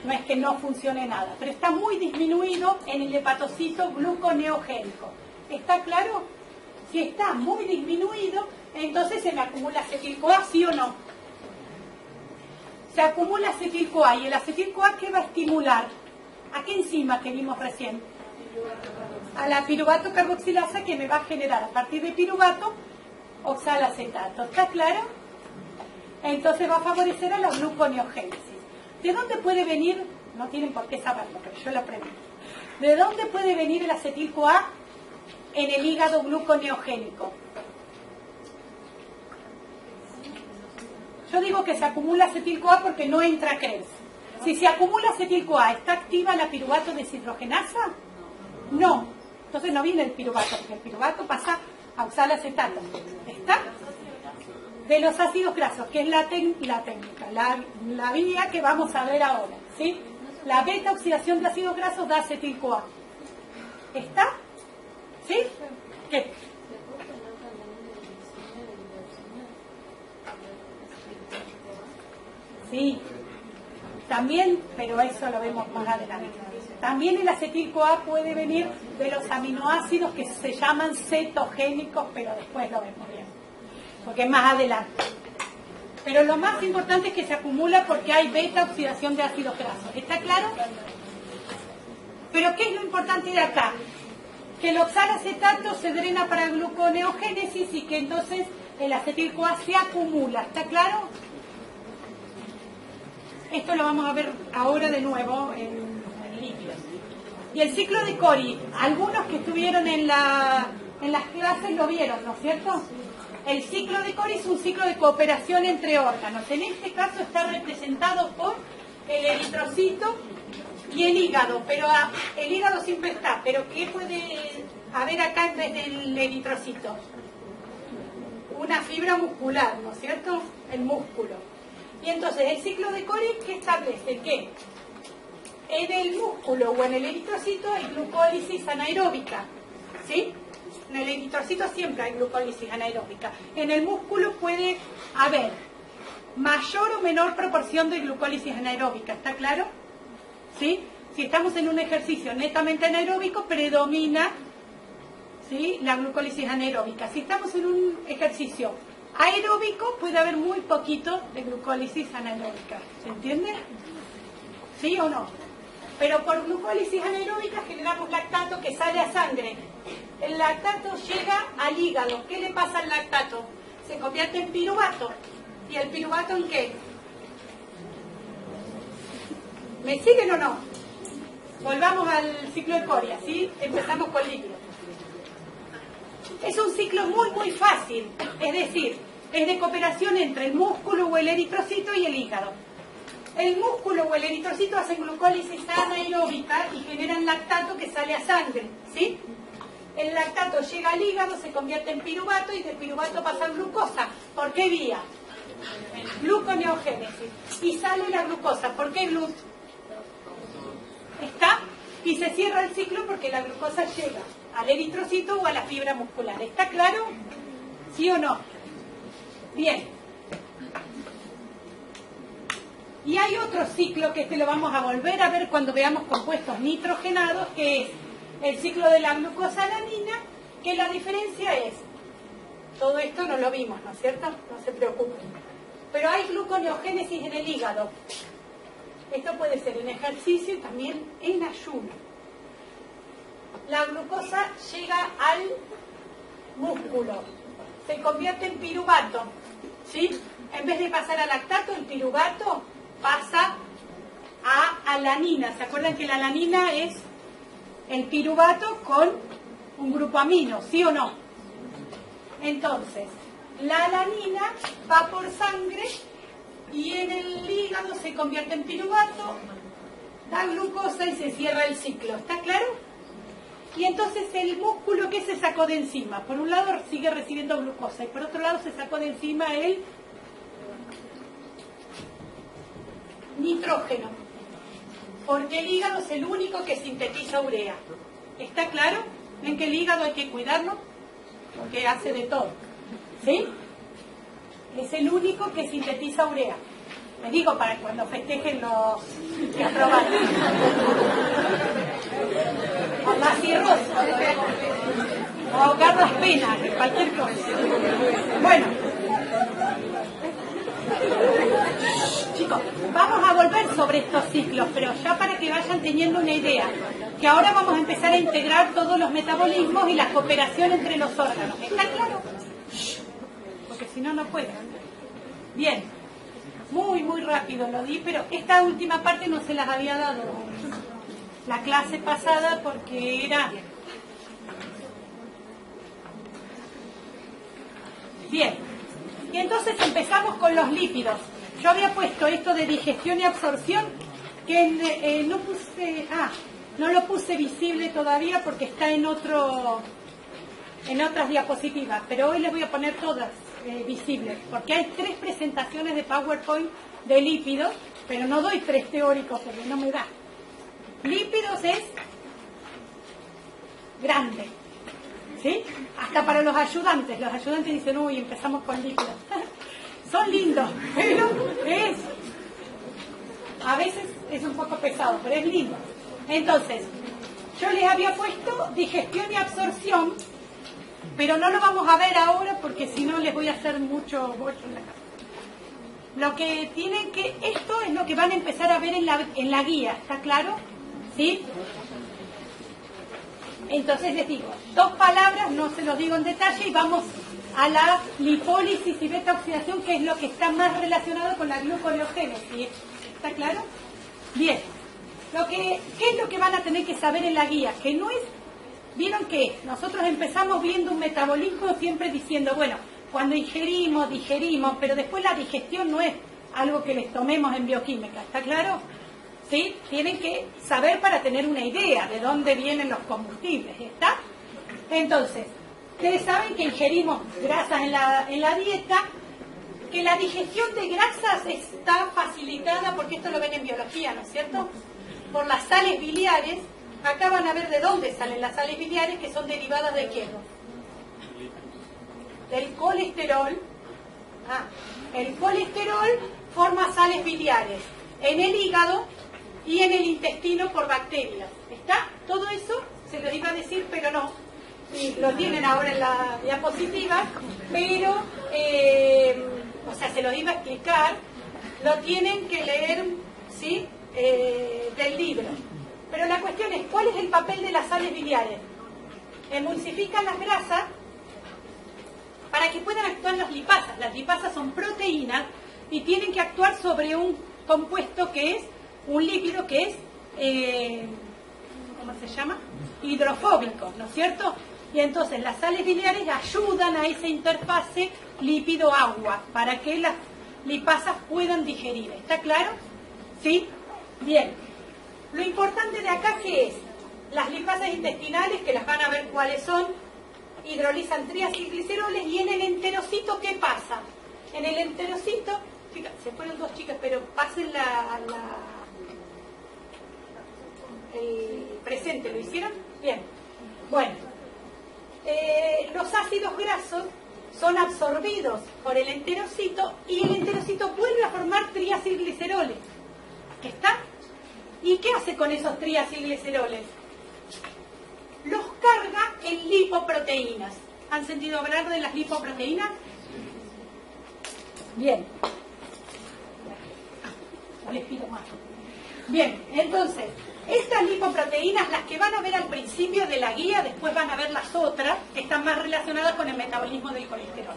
no es que no funcione nada, pero está muy disminuido en el hepatocito gluconeogénico. ¿Está claro? Si está muy disminuido, entonces se me acumula acetil-CoA, ¿sí o no? Se acumula acetil-CoA, y el acetil-CoA, ¿qué va a estimular? ¿A qué enzima que vimos recién? A la piruvato carboxilasa, que me va a generar a partir de piruvato oxalacetato. ¿Está claro? Entonces va a favorecer a la gluconeogénesis. ¿De dónde puede venir? No tienen por qué saberlo, pero yo lo pregunto. ¿De dónde puede venir el acetil-CoA en el hígado gluconeogénico? Yo digo que se acumula acetil-CoA porque no entra Krebs. Si se acumula acetil-CoA, ¿está activa la piruvato deshidrogenasa? No. Entonces no viene el piruvato, porque el piruvato pasa a oxalacetato. ¿Está? De los ácidos grasos, que es la técnica, la vía que vamos a ver ahora, ¿sí? La beta oxidación de ácidos grasos da acetil-CoA. ¿Está? ¿Sí? ¿Qué? Sí, también, pero eso lo vemos más adelante. También el acetil-CoA puede venir de los aminoácidos que se llaman cetogénicos, pero después lo vemos bien, porque es más adelante. Pero lo más importante es que se acumula porque hay beta oxidación de ácidos grasos. ¿Está claro? Pero ¿qué es lo importante de acá? Que el oxalacetato se drena para gluconeogénesis y que entonces el acetil-CoA se acumula. ¿Está claro? Esto lo vamos a ver ahora de nuevo en líquidos. Y el ciclo de Cori, algunos que estuvieron en las clases lo vieron, ¿no es cierto? El ciclo de Cori es un ciclo de cooperación entre órganos. En este caso está representado por el eritrocito y el hígado, pero el hígado siempre está. Pero ¿qué puede haber acá en vez del eritrocito? Una fibra muscular, ¿no es cierto? El músculo. Y entonces el ciclo de Cori, ¿qué establece? Que en el músculo o en el eritrocito hay glucólisis anaeróbica, ¿sí? En el eritrocito siempre hay glucólisis anaeróbica. En el músculo puede haber mayor o menor proporción de glucólisis anaeróbica, ¿está claro? ¿Sí? Si estamos en un ejercicio netamente anaeróbico, predomina, ¿sí?, la glucólisis anaeróbica. Si estamos en un ejercicio aeróbico, puede haber muy poquito de glucólisis anaeróbica. ¿Se entiende? ¿Sí o no? Pero por glucólisis anaeróbica generamos lactato que sale a sangre. El lactato llega al hígado. ¿Qué le pasa al lactato? Se convierte en piruvato. ¿Y el piruvato en qué? ¿Me siguen o no? Volvamos al ciclo de Cori, ¿sí? Empezamos con líquido. Es un ciclo muy, muy fácil. Es decir, es de cooperación entre el músculo o el eritrocito y el hígado. El músculo o el eritrocito hacen glucólisis anaeróbica y generan lactato que sale a sangre, ¿sí? El lactato llega al hígado, se convierte en piruvato y de piruvato pasa a glucosa. ¿Por qué vía? Gluconeogénesis. Y sale la glucosa. ¿Por qué glucosa? ¿Está? Y se cierra el ciclo porque la glucosa llega al eritrocito o a la fibra muscular. ¿Está claro? ¿Sí o no? Bien. Y hay otro ciclo que lo vamos a volver a ver cuando veamos compuestos nitrogenados, que es el ciclo de la glucosalanina, que la diferencia es, todo esto no lo vimos, ¿no es cierto? No se preocupen. Pero hay gluconeogénesis en el hígado. Esto puede ser en ejercicio y también en ayuno. La glucosa llega al músculo, se convierte en piruvato, ¿sí? En vez de pasar a lactato, el piruvato pasa a alanina. ¿Se acuerdan que la alanina es el piruvato con un grupo amino, sí o no? Entonces, la alanina va por sangre y en el hígado se convierte en piruvato, da glucosa y se cierra el ciclo. ¿Está claro? Y entonces el músculo, ¿qué se sacó de encima? Por un lado sigue recibiendo glucosa y por otro lado se sacó de encima el nitrógeno, porque el hígado es el único que sintetiza urea. ¿Está claro? ¿Ven que el hígado hay que cuidarlo? Porque hace de todo, ¿sí? Es el único que sintetiza urea. Les digo para cuando festejen los que aprobaron. Por la cirrosis. O ahogar las penas, cualquier cosa. Bueno. Chicos, vamos a volver sobre estos ciclos, pero ya para que vayan teniendo una idea. Que ahora vamos a empezar a integrar todos los metabolismos y la cooperación entre los órganos. ¿Está claro? Porque si no, no puedo. Bien. Muy rápido lo di, pero esta última parte no se las había dado la clase pasada porque era... Bien. Y entonces empezamos con los lípidos. Yo había puesto esto de digestión y absorción, que no puse... no lo puse visible todavía porque está en otras diapositivas, pero hoy les voy a poner todas visibles, porque hay 3 presentaciones de PowerPoint de lípidos, pero no doy 3 teóricos porque no me da. Lípidos es grande, ¿sí? Hasta para los ayudantes dicen, uy, empezamos con lípidos. Son lindos, pero a veces es un poco pesado, pero es lindo. Entonces, yo les había puesto digestión y absorción, pero no lo vamos a ver ahora porque si no les voy a hacer mucho bollo en la casa. Lo que tienen que, esto es lo que van a empezar a ver en la guía, ¿está claro? ¿Sí? Entonces les digo, 2 palabras, no se los digo en detalle, y vamos a la lipólisis y beta-oxidación, que es lo que está más relacionado con la gluconeogénesis. ¿Está claro? Bien. ¿Qué es lo que van a tener que saber en la guía? Que no es... ¿Vieron que nosotros empezamos viendo un metabolismo siempre diciendo, bueno, cuando ingerimos, digerimos, pero después la digestión no es algo que les tomemos en bioquímica, ¿está claro? ¿Sí? Tienen que saber para tener una idea de dónde vienen los combustibles, ¿está? Entonces, ustedes saben que ingerimos grasas en la dieta, que la digestión de grasas está facilitada, porque esto lo ven en biología, ¿no es cierto?, por las sales biliares. Acá van a ver de dónde salen las sales biliares, que son derivadas de qué. Del colesterol. El colesterol forma sales biliares en el hígado y en el intestino por bacterias. ¿Está? Todo eso se los iba a decir, pero no. Y lo tienen ahora en la diapositiva, pero, o sea, se los iba a explicar, lo tienen que leer, ¿sí?, del libro. Pero la cuestión es, ¿cuál es el papel de las sales biliares? Emulsifican las grasas para que puedan actuar las lipasas. Las lipasas son proteínas y tienen que actuar sobre un compuesto que es un lípido que es, ¿cómo se llama?, hidrofóbico, ¿no es cierto? Y entonces las sales biliares ayudan a esa interfase lípido-agua para que las lipasas puedan digerir. ¿Está claro? ¿Sí? Bien. Lo importante de acá, ¿qué es? Las lipasas intestinales, que las van a ver cuáles son, hidrolizan triacilgliceroles. Y en el enterocito, ¿qué pasa? En el enterocito, chicas, se fueron 2 chicas, pero pasen el presente, ¿lo hicieron? Bien. Bueno, los ácidos grasos son absorbidos por el enterocito y el enterocito vuelve a formar triacilgliceroles. ¿Está? ¿Y qué hace con esos triacilgliceroles? Los carga en lipoproteínas. ¿Han sentido hablar de las lipoproteínas? Bien. No les pido más. Bien, entonces, estas lipoproteínas, las que van a ver al principio de la guía, después van a ver las otras, que están más relacionadas con el metabolismo del colesterol.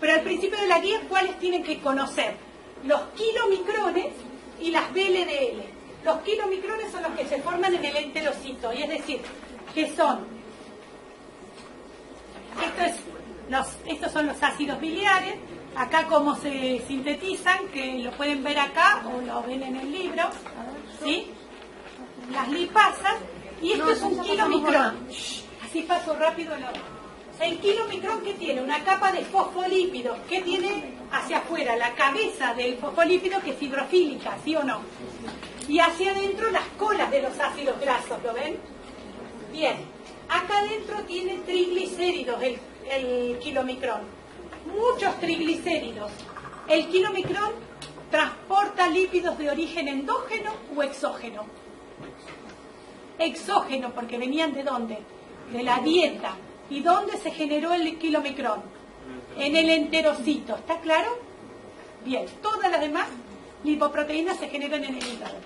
Pero al principio de la guía, ¿cuáles tienen que conocer? Los kilomicrones y las VLDL. Los kilomicrones son los que se forman en el enterocito, y es decir, que son, estos son los ácidos biliares, acá como se sintetizan, que lo pueden ver acá o lo ven en el libro, ¿sí? Las lipasas, y esto es un kilomicrón. Así paso rápido la hora. El kilomicrón, ¿qué tiene? Una capa de fosfolípidos. ¿Qué tiene hacia afuera? La cabeza del fosfolípido, que es hidrofílica, ¿sí o no? Y hacia adentro las colas de los ácidos grasos, ¿lo ven? Bien. Acá adentro tiene triglicéridos el kilomicrón. Muchos triglicéridos. El kilomicrón transporta lípidos de origen endógeno o exógeno. Exógeno, porque venían ¿de dónde? De la dieta. ¿Y dónde se generó el kilomicrón? En el enterocito, ¿está claro? Bien, todas las demás lipoproteínas se generan en el hígado.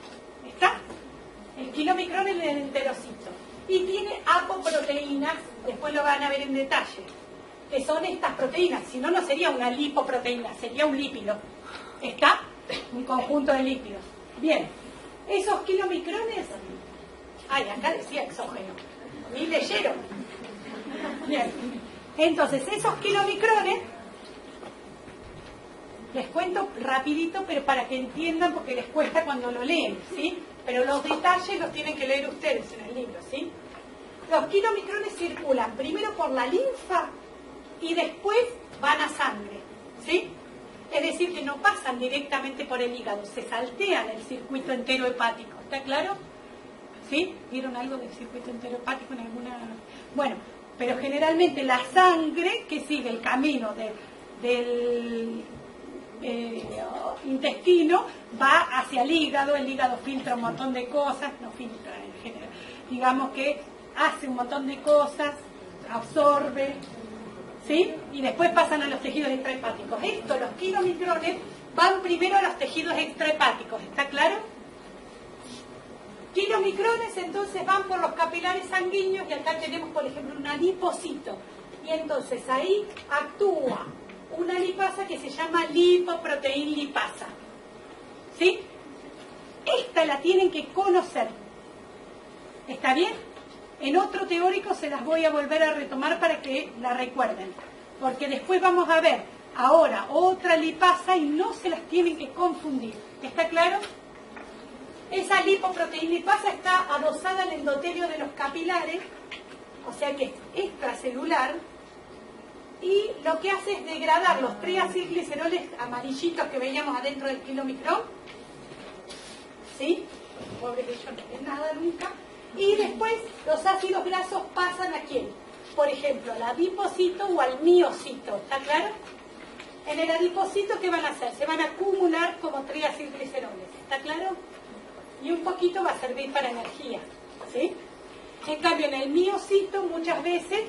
¿Está? El kilomicrón en el enterocito. Y tiene apoproteínas, después lo van a ver en detalle, que son estas proteínas. Si no, no sería una lipoproteína, sería un lípido. ¿Está? Un conjunto de lípidos. Bien, esos kilomicrones... Ay, acá decía exógeno. Ni leyeron. Bien. Entonces, esos kilomicrones, les cuento rapidito, pero para que entiendan, porque les cuesta cuando lo leen, ¿sí? Pero los detalles los tienen que leer ustedes en el libro, ¿sí? Los kilomicrones circulan primero por la linfa y después van a sangre, ¿sí? Es decir, que no pasan directamente por el hígado, se saltean el circuito enterohepático, ¿está claro? ¿Sí? ¿Vieron algo del circuito enterohepático en alguna...? Bueno, pero generalmente la sangre que sigue el camino del intestino va hacia el hígado filtra un montón de cosas, no filtra en general, digamos que hace un montón de cosas, absorbe, ¿sí? Y después pasan a los tejidos extrahepáticos. Esto, los kilomicrones, van primero a los tejidos extrahepáticos, ¿está claro? Kilomicrones entonces van por los capilares sanguíneos y acá tenemos por ejemplo un adipocito y entonces ahí actúa una lipasa que se llama lipoproteína lipasa, ¿sí? Esta la tienen que conocer, ¿está bien? En otro teórico se las voy a volver a retomar para que la recuerden, porque después vamos a ver ahora otra lipasa y no se las tienen que confundir, ¿está claro? Esa lipoproteína lipasa está adosada al endotelio de los capilares, o sea que es extracelular, y lo que hace es degradar los triacilgliceroles amarillitos que veíamos adentro del kilomicrón, ¿sí? Pobres de ellos no ven nada nunca. Y después los ácidos grasos pasan a quién? Por ejemplo, al adipocito o al miocito, ¿está claro? En el adipocito, ¿qué van a hacer? Se van a acumular como triacilgliceroles, ¿está claro? Y un poquito va a servir para energía, ¿sí? En cambio, en el miocito muchas veces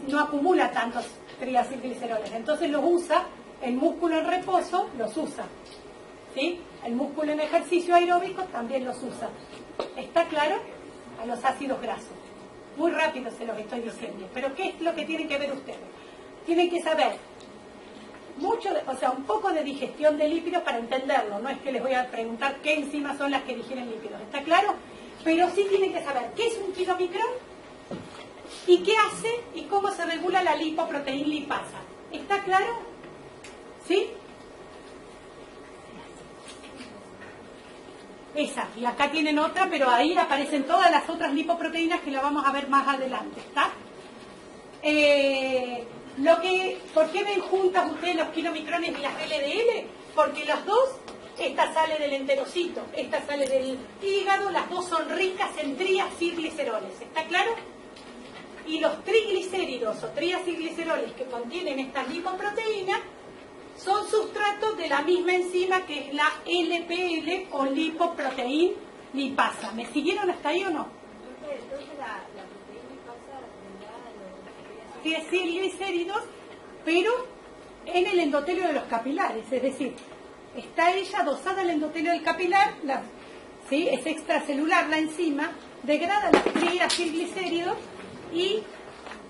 no acumula tantos triacilgliceroles, entonces los usa, el músculo en reposo los usa, ¿sí? El músculo en ejercicio aeróbico también los usa. ¿Está claro? A los ácidos grasos. Muy rápido se los estoy diciendo, pero ¿qué es lo que tienen que ver ustedes? Tienen que saber un poco de digestión de lípidos para entenderlo. No es que les voy a preguntar qué enzimas son las que digieren lípidos, ¿está claro? Pero sí tienen que saber qué es un kilomicrón y qué hace y cómo se regula la lipoproteína lipasa. ¿Está claro? ¿Sí? Esa, y acá tienen otra, pero ahí aparecen todas las otras lipoproteínas que la vamos a ver más adelante, ¿está? ¿Por qué ven juntas ustedes los kilomicrones y las LDL? Porque las dos, esta sale del enterocito, esta sale del hígado, las dos son ricas en triacilgliceroles, ¿está claro? Y los triglicéridos o triacilgliceroles que contienen estas lipoproteínas son sustratos de la misma enzima que es la LPL o lipoproteína lipasa. ¿Me siguieron hasta ahí o no? Entonces la proteína lipasa tendrá los triacilglicéridos, pero en el endotelio de los capilares, es decir, está ella adosada al endotelio del capilar, ¿sí? Es extracelular la enzima, degrada los triacilglicéridos y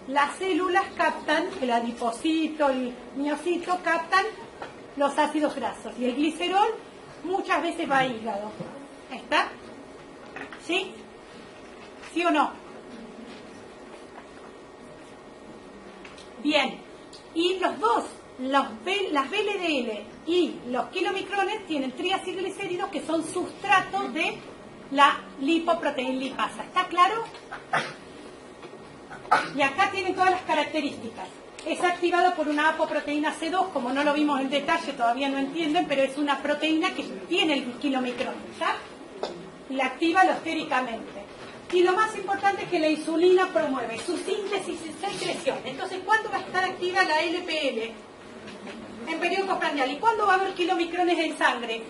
las células captan, el adipocito, el miocito captan los ácidos grasos y el glicerol muchas veces va a hígado. ¿Está? ¿Sí? ¿Sí o no? Bien. Y los dos, las VLDL y los kilomicrones tienen triacilglicéridos que son sustratos de la lipoproteína lipasa. ¿Está claro? Y acá tienen todas las características. Es activado por una apoproteína C2, como no lo vimos en detalle, todavía no entienden, pero es una proteína que tiene el kilomicrón, ¿ya? Y la activa alostéricamente. Y lo más importante es que la insulina promueve su síntesis y secreción. Entonces, ¿cuándo va a estar activa la LPL? En periodo postprandial. ¿Y cuándo va a haber kilomicrones en sangre?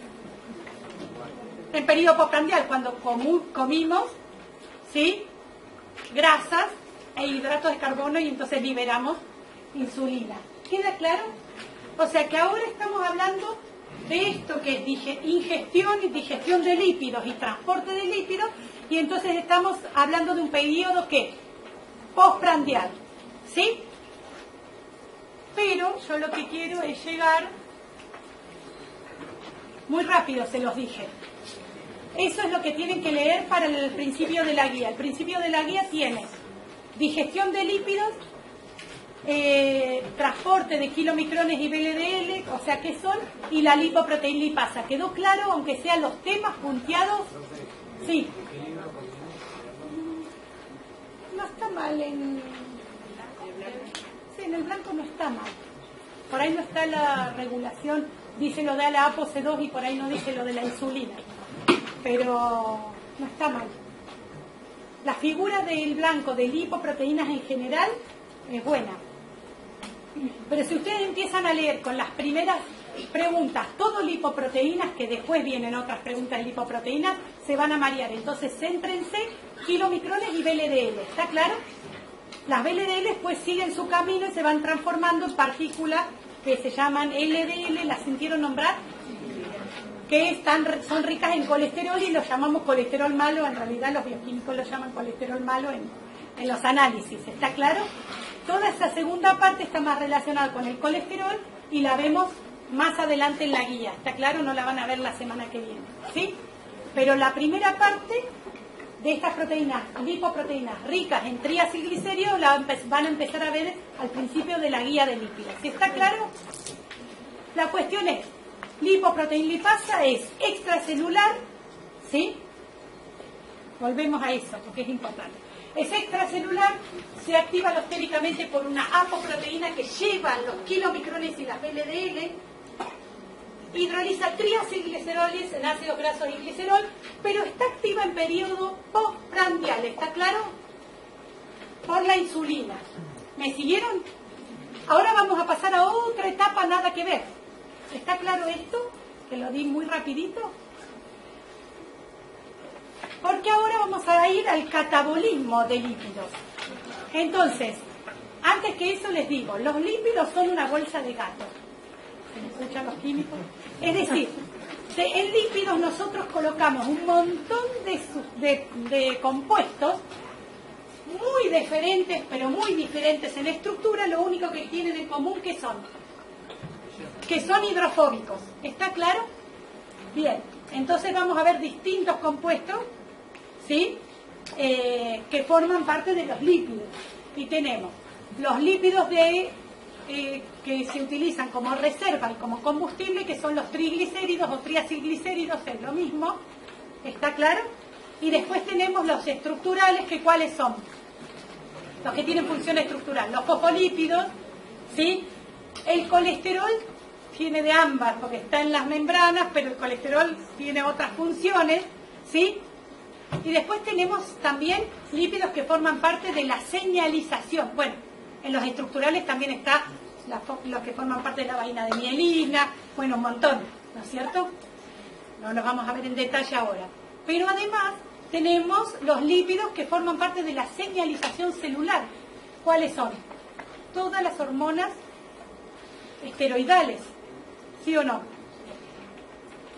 En periodo postprandial, cuando comimos, ¿sí?, grasas e hidratos de carbono y entonces liberamos insulina. ¿Queda claro? O sea que ahora estamos hablando de esto que es ingestión y digestión de lípidos y transporte de lípidos, y entonces estamos hablando de un periodo que postprandial, ¿sí? Pero yo lo que quiero es llegar muy rápido, se los dije. Eso es lo que tienen que leer para el principio de la guía. El principio de la guía tiene digestión de lípidos, transporte de kilomicrones y VLDL, o sea, ¿qué son? Y la lipoproteína lipasa. ¿Quedó claro, aunque sean los temas punteados? Sí. No está mal en... Sí, en el blanco no está mal. Por ahí no está la regulación, dice lo de la ApoC2 y por ahí no dice lo de la insulina. Pero no está mal. La figura del blanco de lipoproteínas en general es buena. Pero si ustedes empiezan a leer con las primeras preguntas, todo lipoproteínas, que después vienen otras preguntas de lipoproteínas, se van a marear. Entonces, céntrense kilomicrones y VLDL. ¿Está claro? Las VLDL pues siguen su camino y se van transformando en partículas que se llaman LDL, ¿las sintieron nombrar? Que son ricas en colesterol y los llamamos colesterol malo. En realidad los bioquímicos lo llaman colesterol malo en los análisis. ¿Está claro? Toda esa segunda parte está más relacionada con el colesterol y la vemos más adelante en la guía. ¿Está claro? No la van a ver la semana que viene, ¿sí? Pero la primera parte de estas proteínas, lipoproteínas ricas en triacilglicéridos, la van a empezar a ver al principio de la guía de lípidos. ¿Sí está claro? La cuestión es, lipoproteína lipasa es extracelular, ¿sí? Volvemos a eso, porque es importante. Es extracelular, se activa alostéricamente por una apoproteína que lleva los kilomicrones y las VLDL, hidroliza triacilgliceroles en ácidos grasos y glicerol, pero está activa en periodo postprandial, ¿está claro? Por la insulina. ¿Me siguieron? Ahora vamos a pasar a otra etapa, nada que ver. ¿Está claro esto? Que lo di muy rapidito. Porque ahora vamos a ir al catabolismo de lípidos. Entonces, antes que eso les digo, los lípidos son una bolsa de gato. ¿Se me escuchan los químicos? Es decir, en lípidos nosotros colocamos un montón de compuestos muy diferentes, pero muy diferentes en estructura. Lo único que tienen en común, ¿qué son? Que son hidrofóbicos. ¿Está claro? Bien, entonces vamos a ver distintos compuestos, ¿sí? Que forman parte de los lípidos. Y tenemos los lípidos que se utilizan como reserva y como combustible, que son los triglicéridos o triacilglicéridos, es lo mismo. ¿Está claro? Y después tenemos los estructurales, que ¿cuáles son? Los que tienen función estructural. Los fosfolípidos, ¿sí? El colesterol tiene de ambas, porque está en las membranas, pero el colesterol tiene otras funciones, ¿sí? Y después tenemos también lípidos que forman parte de la señalización. Bueno, en los estructurales también está los que forman parte de la vaina de mielina, bueno, un montón, ¿no es cierto? No los vamos a ver en detalle ahora. Pero además tenemos los lípidos que forman parte de la señalización celular. ¿Cuáles son? Todas las hormonas esteroidales, ¿sí o no?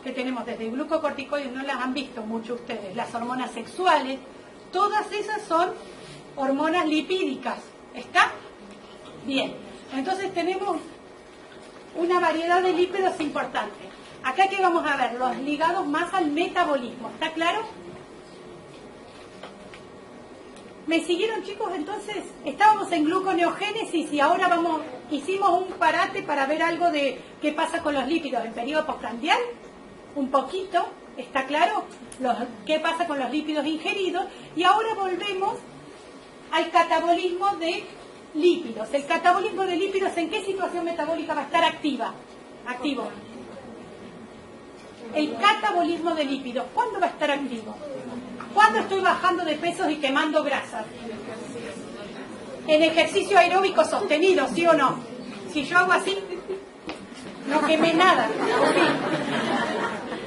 Que tenemos desde glucocorticoides, no las han visto mucho ustedes, las hormonas sexuales, todas esas son hormonas lipídicas. ¿Está? Bien, entonces tenemos una variedad de lípidos importante. Acá que vamos a ver, los ligados más al metabolismo. ¿Está claro? ¿Me siguieron, chicos? Entonces, estábamos en gluconeogénesis y ahora hicimos un parate para ver algo de qué pasa con los lípidos en periodo postprandial. Un poquito, ¿está claro? ¿Qué pasa con los lípidos ingeridos? Y ahora volvemos al catabolismo de lípidos. El catabolismo de lípidos, ¿en qué situación metabólica va a estar activo? El catabolismo de lípidos, ¿cuándo va a estar activo? ¿Cuándo estoy bajando de pesos y quemando grasas? En ejercicio aeróbico sostenido, ¿sí o no? Si yo hago así, no quemé nada.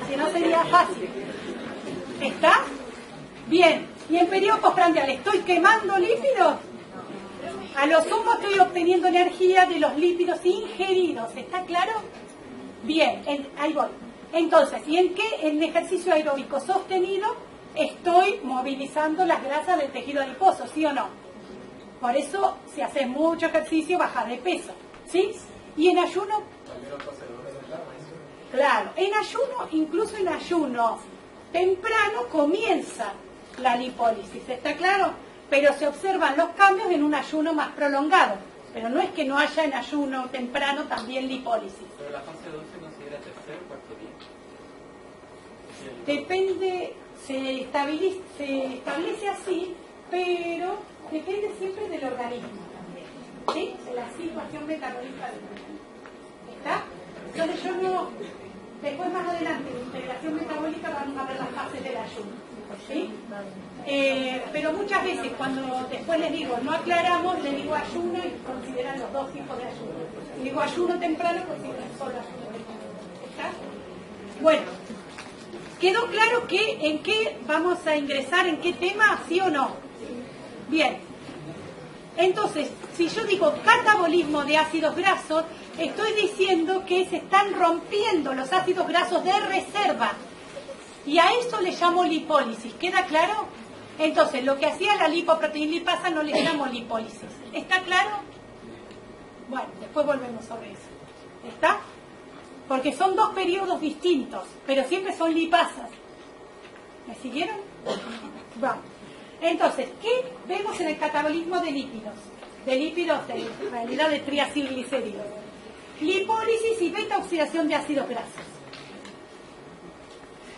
Si no sería fácil. ¿Está? Bien. ¿Y en periodo postprandial estoy quemando lípidos? A lo sumo estoy obteniendo energía de los lípidos ingeridos. ¿Está claro? Bien, ahí voy. Entonces, ¿y en qué? En ejercicio aeróbico sostenido estoy movilizando las grasas del tejido adiposo, ¿sí o no? Por eso, si haces mucho ejercicio, bajas de peso, ¿sí? Y en ayuno... Claro, en ayuno, incluso en ayuno temprano comienza la lipólisis, ¿está claro? Pero se observan los cambios en un ayuno más prolongado. Pero no es que no haya en ayuno temprano también lipólisis. ¿Pero la fase 2 se considera tercer o cuarto día? Depende, se establece así, pero depende siempre del organismo también, ¿sí? De la situación metabólica del organismo. ¿Está? Entonces yo no... Después más adelante, en integración metabólica vamos a ver las fases del ayuno, ¿sí? Pero muchas veces cuando después les digo, no aclaramos, les digo ayuno y consideran los dos tipos de ayuno. Si digo ayuno temprano, consideran solo ayuno temprano. ¿Está? Bueno, ¿quedó claro en qué vamos a ingresar, en qué tema, sí o no? Bien. Entonces, si yo digo catabolismo de ácidos grasos, estoy diciendo que se están rompiendo los ácidos grasos de reserva. Y a eso le llamo lipólisis. ¿Queda claro? Entonces, lo que hacía la lipoproteína lipasa no le llamo lipólisis. ¿Está claro? Bueno, después volvemos sobre eso. ¿Está? Porque son dos periodos distintos, pero siempre son lipasas. ¿Me siguieron? Vamos. Entonces, ¿qué vemos en el catabolismo de lípidos? De lípidos, en realidad de triacilglicéridos. Lipólisis y beta-oxidación de ácidos grasos.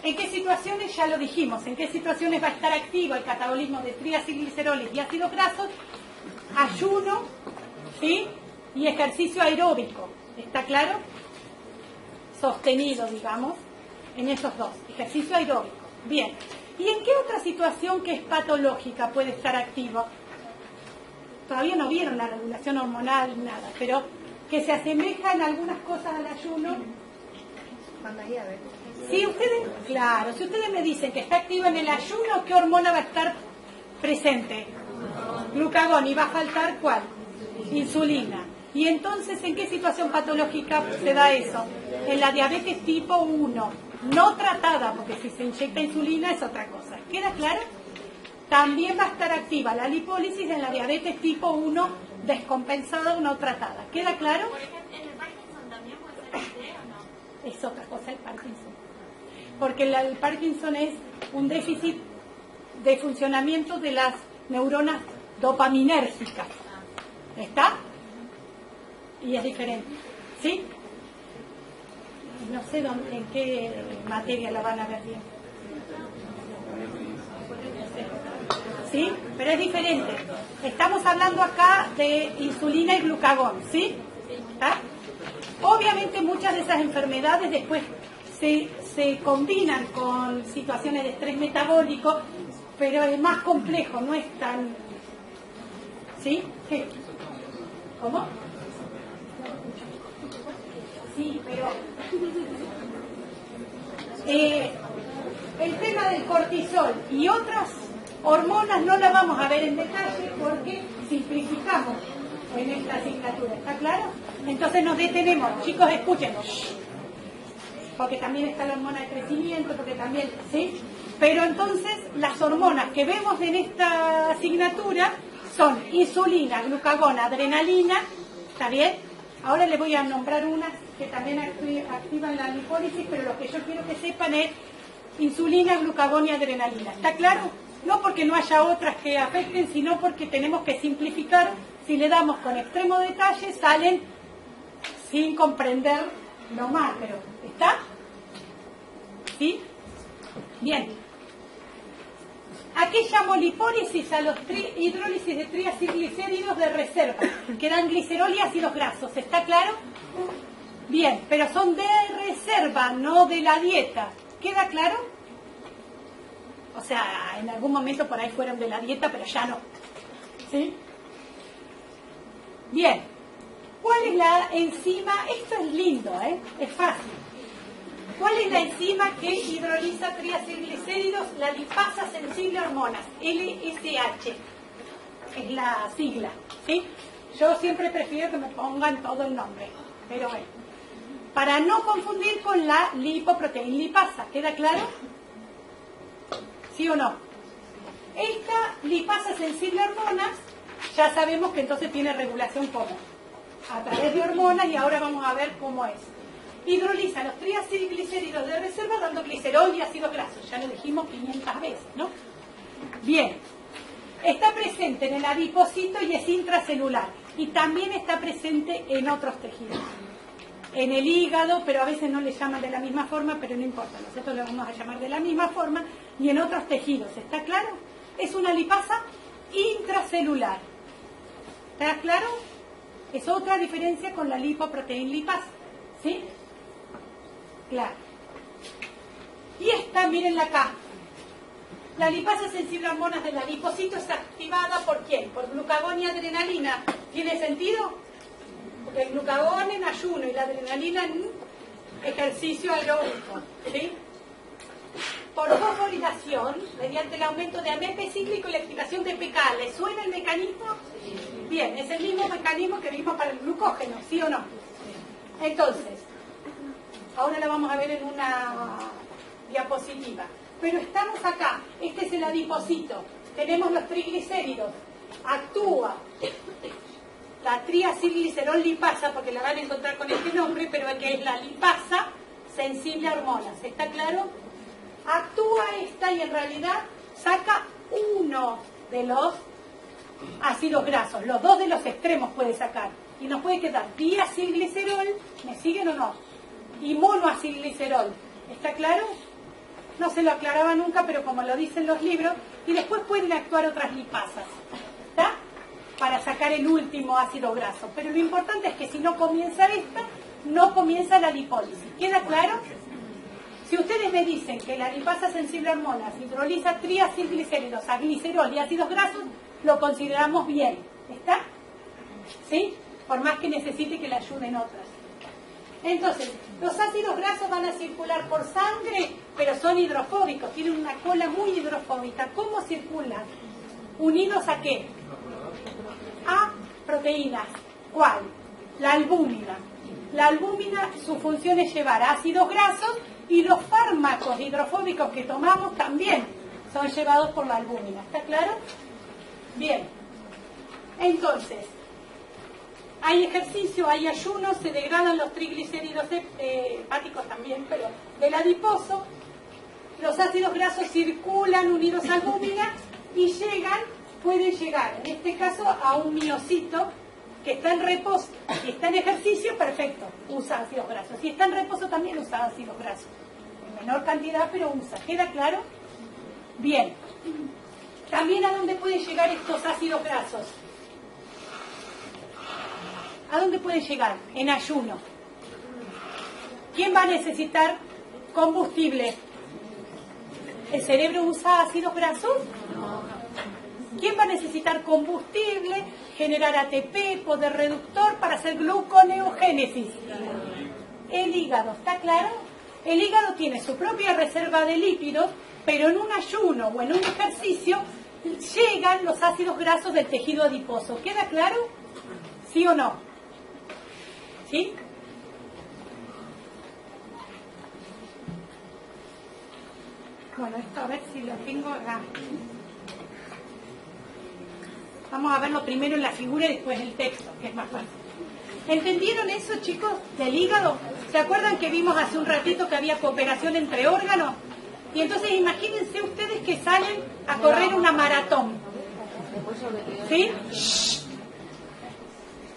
¿En qué situaciones? Ya lo dijimos. ¿En qué situaciones va a estar activo el catabolismo de triacilgliceroles y ácidos grasos? Ayuno, ¿sí? Y ejercicio aeróbico. ¿Está claro? Sostenido, digamos, en esos dos. Ejercicio aeróbico. Bien. ¿Y en qué otra situación que es patológica puede estar activo? Todavía no vieron la regulación hormonal, nada, pero que se asemeja en algunas cosas al ayuno. Si ustedes, claro, si ustedes me dicen que está activo en el ayuno, ¿qué hormona va a estar presente? Glucagón. ¿Y va a faltar cuál? Insulina. ¿Y entonces en qué situación patológica se da eso? En la diabetes tipo 1. No tratada, porque si se inyecta insulina es otra cosa. ¿Queda claro? También va a estar activa la lipólisis en la diabetes tipo 1 descompensada o no tratada. ¿Queda claro? Por ejemplo, ¿en el Parkinson también puede ser este o no? Es otra cosa el Parkinson. Porque el Parkinson es un déficit de funcionamiento de las neuronas dopaminérgicas. ¿Está? Y es diferente. ¿Sí? No sé en qué materia la van a ver bien. ¿Sí? Pero es diferente. Estamos hablando acá de insulina y glucagón, ¿sí? ¿Está? Obviamente muchas de esas enfermedades después se combinan con situaciones de estrés metabólico, pero es más complejo, no es tan... ¿Sí? ¿Qué? ¿Cómo? Sí, pero el tema del cortisol y otras hormonas no la vamos a ver en detalle porque simplificamos en esta asignatura, ¿está claro? Entonces nos detenemos, chicos, escúchenos, porque también está la hormona de crecimiento, porque también, ¿sí? Pero entonces las hormonas que vemos en esta asignatura son insulina, glucagón, adrenalina, ¿está bien? Ahora les voy a nombrar unas que también activan la lipólisis, pero lo que yo quiero que sepan es insulina, glucagón y adrenalina. ¿Está claro? No porque no haya otras que afecten, sino porque tenemos que simplificar. Si le damos con extremo detalle, salen sin comprender lo macro. ¿Está? ¿Sí? Bien. Aquí llamo lipólisis a los hidrólisis de triacilglicéridos de reserva, que dan glicerol y ácidos grasos. ¿Está claro? Bien, pero son de reserva, no de la dieta. ¿Queda claro? O sea, en algún momento por ahí fueron de la dieta, pero ya no. ¿Sí? Bien. ¿Cuál es la enzima? Esto es lindo, ¿eh? Es fácil. ¿Cuál es la enzima que hidroliza triacilglicéridos? La lipasa sensible a hormonas, LSH, es la sigla, ¿sí? Yo siempre prefiero que me pongan todo el nombre, pero bueno, para no confundir con la lipoproteína lipasa, ¿queda claro? ¿Sí o no? Esta lipasa sensible a hormonas, ya sabemos que entonces tiene regulación común, a través de hormonas, y ahora vamos a ver cómo es. Hidroliza los triacilglicéridos de reserva dando glicerol y ácidos grasos. Ya lo dijimos 500 veces, ¿no? Bien. Está presente en el adipocito y es intracelular. Y también está presente en otros tejidos. En el hígado, pero a veces no le llaman de la misma forma, pero no importa. Nosotros lo vamos a llamar de la misma forma. Y en otros tejidos. ¿Está claro? Es una lipasa intracelular. ¿Está claro? Es otra diferencia con la lipoproteína lipasa. ¿Sí? Claro. Y esta, mírenla acá. La lipasa sensible a hormonas del adipocito es activada ¿por quién? Por glucagón y adrenalina. ¿Tiene sentido? Porque el glucagón en ayuno y la adrenalina en ejercicio aeróbico. ¿Sí? Por fosforilación, mediante el aumento de AMP cíclico y la activación de PK. ¿Le suena el mecanismo? Bien, es el mismo mecanismo que vimos para el glucógeno, ¿sí o no? Entonces, ahora la vamos a ver en una diapositiva. Pero estamos acá, este es el adipocito, tenemos los triglicéridos, actúa la triacilglicerol lipasa, porque la van a encontrar con este nombre, pero que es la lipasa sensible a hormonas, ¿está claro? Actúa esta y en realidad saca uno de los ácidos grasos, los dos de los extremos puede sacar, y nos puede quedar diacilglicerol, ¿me siguen o no? Y monoacilglicerol, ¿está claro? No se lo aclaraba nunca, pero como lo dicen los libros, y después pueden actuar otras lipasas, ¿está? Para sacar el último ácido graso. Pero lo importante es que si no comienza esta, no comienza la lipólisis. ¿Queda claro? Si ustedes me dicen que la lipasa sensible a hormonas hidroliza triacilglicéridos a glicerol y ácidos grasos, lo consideramos bien. ¿Está? ¿Sí? Por más que necesite que le ayuden otras. Entonces, los ácidos grasos van a circular por sangre, pero son hidrofóbicos, tienen una cola muy hidrofóbica. ¿Cómo circulan? ¿Unidos a qué? A proteínas. ¿Cuál? La albúmina. La albúmina, su función es llevar ácidos grasos, y los fármacos hidrofóbicos que tomamos también son llevados por la albúmina. ¿Está claro? Bien. Entonces, hay ejercicio, hay ayuno, se degradan los triglicéridos hepáticos también, pero del adiposo, los ácidos grasos circulan unidos a albúmina y pueden llegar, en este caso, a un miocito que está en reposo. Si está en ejercicio, perfecto, usa ácidos grasos. Si está en reposo, también usa ácidos grasos. En menor cantidad, pero usa. ¿Queda claro? Bien. También, ¿a dónde pueden llegar estos ácidos grasos? ¿A dónde pueden llegar? En ayuno. ¿Quién va a necesitar combustible? ¿El cerebro usa ácidos grasos? ¿Quién va a necesitar combustible, generar ATP, poder reductor para hacer gluconeogénesis? El hígado, ¿está claro? El hígado tiene su propia reserva de lípidos, pero en un ayuno o en un ejercicio llegan los ácidos grasos del tejido adiposo. ¿Queda claro? ¿Sí o no? ¿Sí? Bueno, esto a ver si lo tengo acá. Vamos a verlo primero en la figura y después en el texto, que es más fácil. ¿Entendieron eso, chicos, del hígado? ¿Se acuerdan que vimos hace un ratito que había cooperación entre órganos? Y entonces imagínense ustedes que salen a correr una maratón. ¿Sí?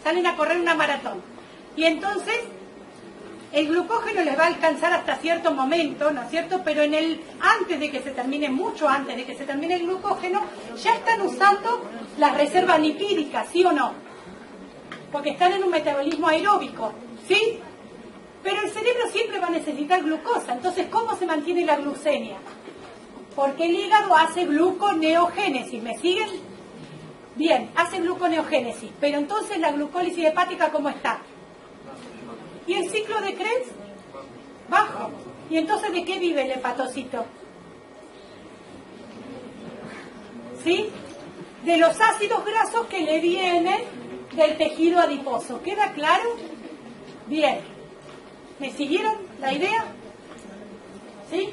Salen a correr una maratón. Y entonces el glucógeno les va a alcanzar hasta cierto momento, ¿no es cierto? Pero antes de que se termine, mucho antes de que se termine el glucógeno, ya están usando las reservas lipídicas, ¿sí o no? Porque están en un metabolismo aeróbico, ¿sí? Pero el cerebro siempre va a necesitar glucosa. Entonces, ¿cómo se mantiene la glucemia? Porque el hígado hace gluconeogénesis. ¿Me siguen? Bien, hace gluconeogénesis. Pero entonces la glucólisis hepática, ¿cómo está? ¿Y el ciclo de Krebs? Bajo. ¿Y entonces de qué vive el hepatocito? ¿Sí? De los ácidos grasos que le vienen del tejido adiposo. ¿Queda claro? Bien. ¿Me siguieron la idea? ¿Sí?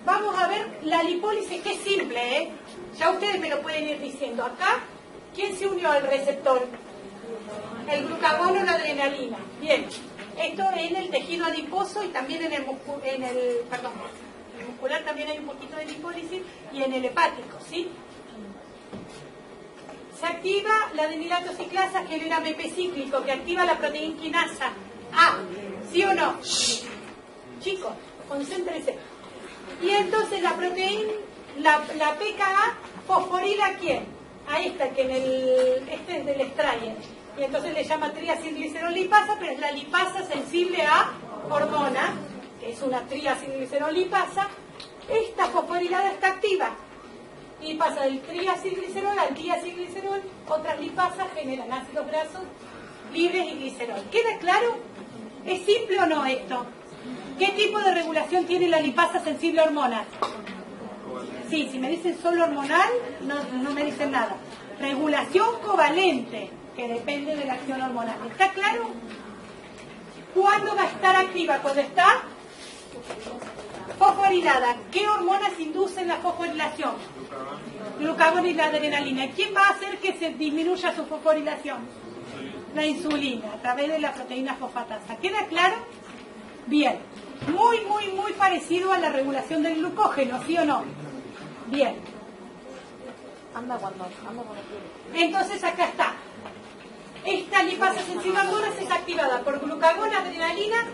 Vamos a ver la lipólisis, que es simple, ¿eh? Ya ustedes me lo pueden ir diciendo. Acá, ¿quién se unió al receptor? El glucagón o la adrenalina. Bien. Esto en el tejido adiposo y también en el muscular también hay un poquito de lipólisis y en el hepático, ¿sí? Se activa la adenilato ciclasa, que es el AMP cíclico, que activa la proteína quinasa A, ¿sí o no? Chicos, concéntrense. Y entonces la proteína, la PKA, fosforila ¿a quién? A esta, que este es del extrayer. Y entonces le llama triacilglicerolipasa, pero es la lipasa sensible a hormona, que es una triacilglicerolipasa. Esta fosforilada está activa y pasa del triacilglicerol al diacilglicerol. Otras lipasas generan ácidos grasos libres y glicerol. ¿Queda claro? ¿Es simple o no esto? ¿Qué tipo de regulación tiene la lipasa sensible a hormonas? Sí, si me dicen solo hormonal, no me dicen nada. Regulación covalente, que depende de la acción hormonal. ¿Está claro? ¿Cuándo va a estar activa? Cuando está fosforilada. ¿Qué hormonas inducen la fosforilación? Glucagón y la adrenalina. ¿Quién va a hacer que se disminuya su fosforilación? La insulina, a través de la proteína fosfatasa. ¿Queda claro? Bien. Muy parecido a la regulación del glucógeno, ¿sí o no? Bien. Entonces acá está. Esta lipasa sensible a hormonas es activada por glucagón, adrenalina,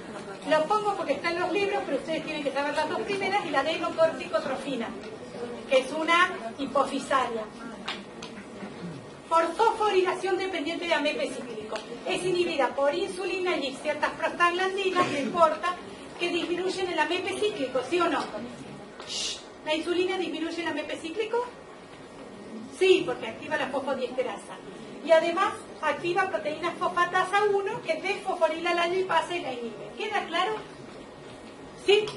lo pongo porque está en los libros, pero ustedes tienen que saber las dos primeras, y la adenocorticotrofina, que es una hipofisaria. Por fosforilación dependiente de AMP cíclico. Es inhibida por insulina y ciertas prostaglandinas, no importa, que disminuyen el AMP cíclico, ¿sí o no? ¿La insulina disminuye el AMP cíclico? Sí, porque activa la fosfodiesterasa. Y además activa proteína fosfatasa 1 que desfosforila la lipasa y la inhibe. ¿Queda claro? ¿Sí?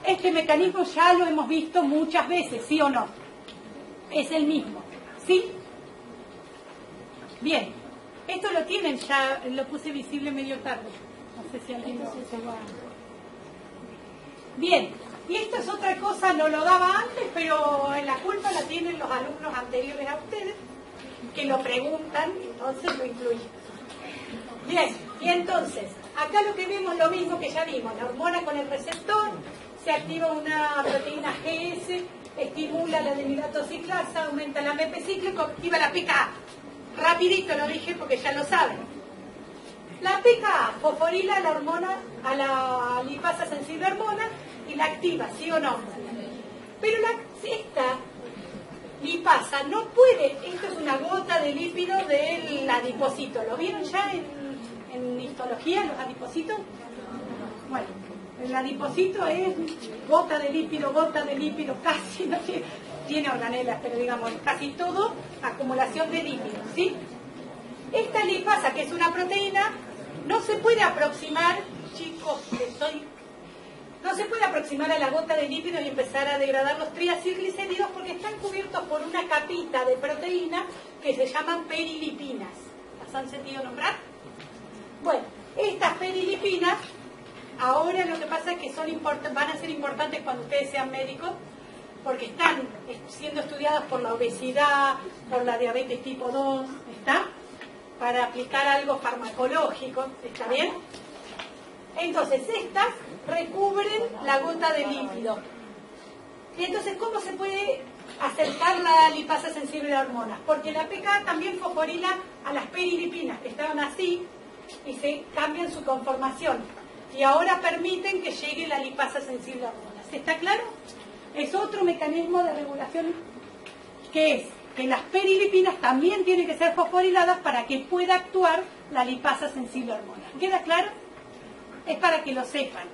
Este mecanismo ya lo hemos visto muchas veces, ¿sí o no? Es el mismo, ¿sí? Bien. Esto lo tienen ya, lo puse visible medio tarde. No sé si alguien lo va. Bien. Y esto es otra cosa, no lo daba antes, pero la culpa la tienen los alumnos anteriores a ustedes, que lo preguntan, entonces lo incluyen. Bien, y entonces, acá lo que vemos lo mismo que ya vimos, la hormona con el receptor, se activa una proteína GS, estimula la adenilato ciclasa, aumenta el AMP cíclico, activa la PKA. Rapidito lo dije porque ya lo saben. La PKA fosforila la hormona, a la lipasa sensible a hormona, y la activa, ¿sí o no? Pero esta lipasa no puede, esto es una gota de lípido del adipocito. ¿Lo vieron ya en histología, los adipocitos? Bueno, el adipocito es gota de lípido, casi, no tiene organelas, pero digamos, casi todo acumulación de lípidos, ¿sí? Esta lipasa, que es una proteína, no se puede aproximar, chicos, no se puede aproximar a la gota de lípido y empezar a degradar los triacilglicéridos porque están cubiertos por una capita de proteína que se llaman perilipinas. ¿Las han sentido nombrar? Bueno, estas perilipinas, ahora lo que pasa es que van a ser importantes cuando ustedes sean médicos, porque están siendo estudiadas por la obesidad, por la diabetes tipo 2, ¿está? Para aplicar algo farmacológico, ¿está bien? Entonces, estas recubren la gota de lípido. Y entonces, ¿cómo se puede acercar la lipasa sensible a hormonas? Porque la PKA también fosforila a las perilipinas, que estaban así, y se cambian su conformación. Y ahora permiten que llegue la lipasa sensible a hormonas. ¿Está claro? Es otro mecanismo de regulación, que es que las perilipinas también tienen que ser fosforiladas para que pueda actuar la lipasa sensible a hormonas. ¿Queda claro? Es para que lo sepan.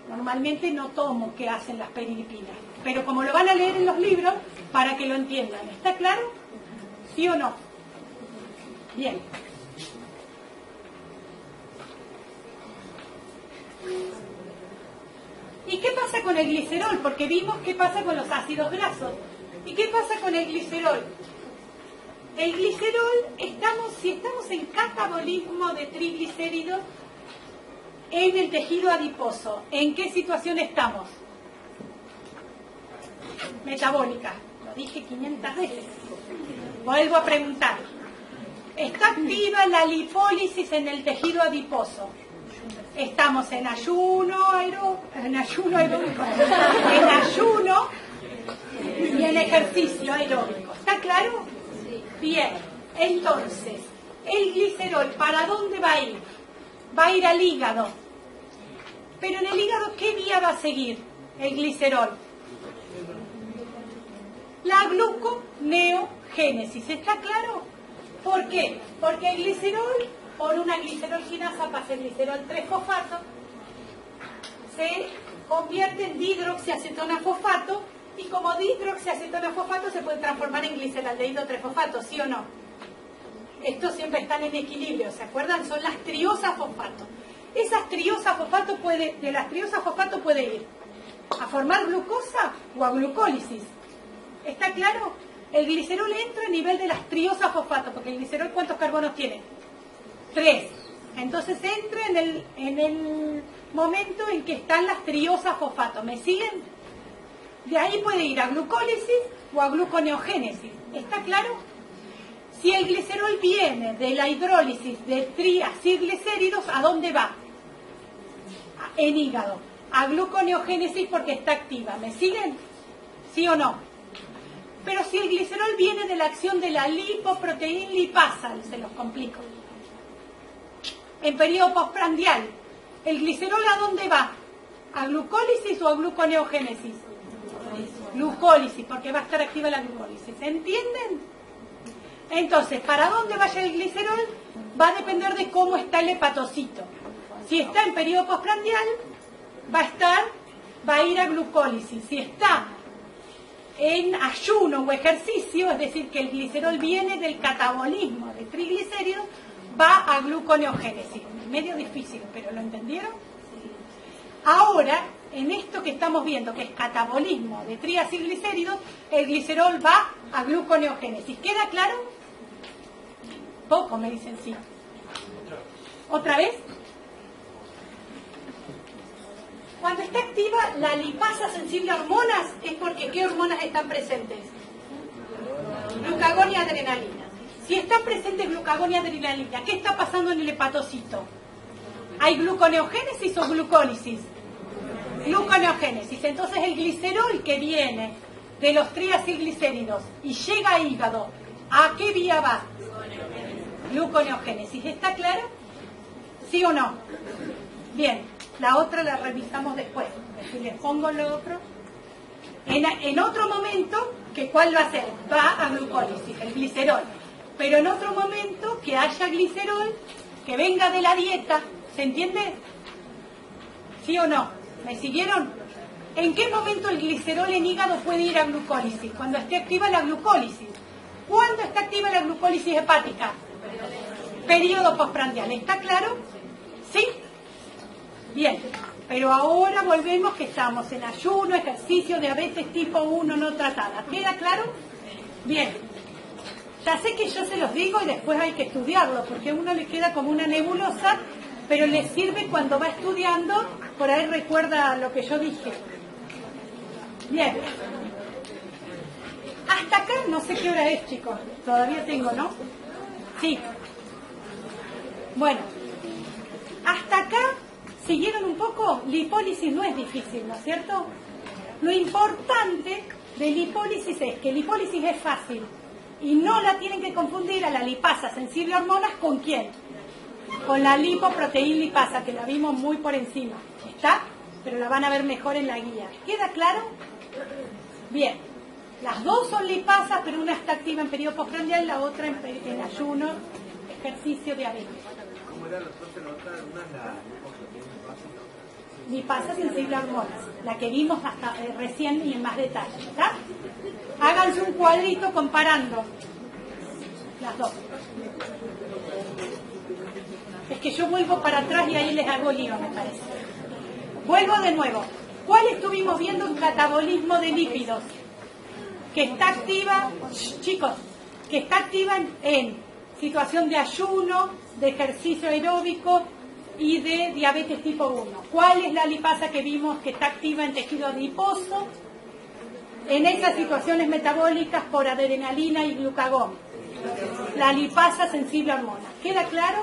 Normalmente no tomo qué hacen las perilipinas, pero como lo van a leer en los libros, para que lo entiendan. ¿Está claro? ¿Sí o no? Bien. ¿Y qué pasa con el glicerol? Porque vimos qué pasa con los ácidos grasos. ¿Y qué pasa con el glicerol? El glicerol, si estamos en catabolismo de triglicéridos en el tejido adiposo, ¿en qué situación estamos? Metabólica. Lo dije 500 veces. Vuelvo a preguntar. Está activa la lipólisis en el tejido adiposo. Estamos en ayuno y en ejercicio aeróbico. ¿Está claro? Bien. Entonces, el glicerol, ¿para dónde va a ir? Va a ir al hígado. Pero en el hígado, ¿qué vía va a seguir el glicerol? La gluconeogénesis. ¿Está claro? ¿Por qué? Porque el glicerol, por una glicerolginasa pasa el glicerol 3-fosfato, se convierte en dihidroxiacetona-fosfato, y como dihidroxiacetona-fosfato se puede transformar en gliceraldehído 3-fosfato, ¿sí o no? Estos siempre están en equilibrio, ¿se acuerdan? Son las triosas-fosfato. Esas triosas-fosfato de las triosas-fosfato puede ir a formar glucosa o a glucólisis. ¿Está claro? El glicerol entra a nivel de las triosas-fosfato, porque el glicerol, ¿cuántos carbonos tiene? 3. Entonces entra en el momento en que están las triosas-fosfato. ¿Me siguen? De ahí puede ir a glucólisis o a gluconeogénesis. ¿Está claro? Si el glicerol viene de la hidrólisis de triacilglicéridos, ¿a dónde va? En hígado. A gluconeogénesis porque está activa. ¿Me siguen? ¿Sí o no? Pero si el glicerol viene de la acción de la lipoproteína lipasa, se los complico. En periodo postprandial, ¿el glicerol a dónde va? ¿A glucólisis o a gluconeogénesis? Glucólisis, porque va a estar activa la glucólisis. ¿Entienden? Entonces, ¿para dónde vaya el glicerol? Va a depender de cómo está el hepatocito. Si está en periodo postprandial, va a ir a glucólisis. Si está en ayuno o ejercicio, es decir, que el glicerol viene del catabolismo de triglicéridos, va a gluconeogénesis. Medio difícil, pero ¿lo entendieron? Ahora, en esto que estamos viendo, que es catabolismo de triacilglicéridos, el glicerol va a gluconeogénesis. ¿Queda claro? Poco, me dicen sí. ¿Otra vez? Cuando está activa la lipasa sensible a hormonas, es porque ¿qué hormonas están presentes? Glucagón y adrenalina. Si está presente glucagón y adrenalina, ¿qué está pasando en el hepatocito? ¿Hay gluconeogénesis o glucólisis? Gluconeogénesis. Entonces el glicerol que viene de los triacilglicéridos y llega a hígado, ¿a qué vía va? Gluconeogénesis. ¿Está claro? ¿Sí o no? Bien, la otra la revisamos después. Si les pongo lo otro. En otro momento, ¿cuál va a ser? Va a glucólisis, el glicerol. Pero en otro momento, que haya glicerol, que venga de la dieta, ¿se entiende? ¿Sí o no? ¿Me siguieron? ¿En qué momento el glicerol en hígado puede ir a glucólisis? Cuando esté activa la glucólisis. ¿Cuándo está activa la glucólisis hepática? Periodo postprandial. ¿Está claro? ¿Sí? Bien. Pero ahora volvemos que estamos en ayuno, ejercicio, diabetes tipo 1 no tratada. ¿Queda claro? Bien. Ya sé que yo se los digo y después hay que estudiarlo, porque a uno le queda como una nebulosa, pero le sirve cuando va estudiando, por ahí recuerda lo que yo dije. Bien. Hasta acá, no sé qué hora es, chicos. Todavía tengo, ¿no? Sí. Bueno. Hasta acá, ¿siguieron un poco? Lipólisis no es difícil, ¿no es cierto? Lo importante de lipólisis es que lipólisis es fácil. Y no la tienen que confundir a la lipasa sensible a hormonas, ¿con quién? Con la lipoproteína lipasa, que la vimos muy por encima. ¿Está? Pero la van a ver mejor en la guía. ¿Queda claro? Bien. Las dos son lipasas, pero una está activa en periodo postprandial y la otra en ayuno, ejercicio, diabetes. ¿Cómo era la otra? Una Lipasa sensible a hormonas, la que vimos hasta recién y en más detalle, ¿verdad? Háganse un cuadrito comparando las dos. Es que yo vuelvo para atrás y ahí les hago lío, me parece. Vuelvo de nuevo. ¿Cuál estuvimos viendo en catabolismo de lípidos? Que está activa, chicos, que está activa en situación de ayuno, de ejercicio aeróbico y de diabetes tipo 1. ¿Cuál es la lipasa que vimos que está activa en tejido adiposo? En esas situaciones metabólicas por adrenalina y glucagón. La lipasa sensible a hormonas. ¿Queda claro?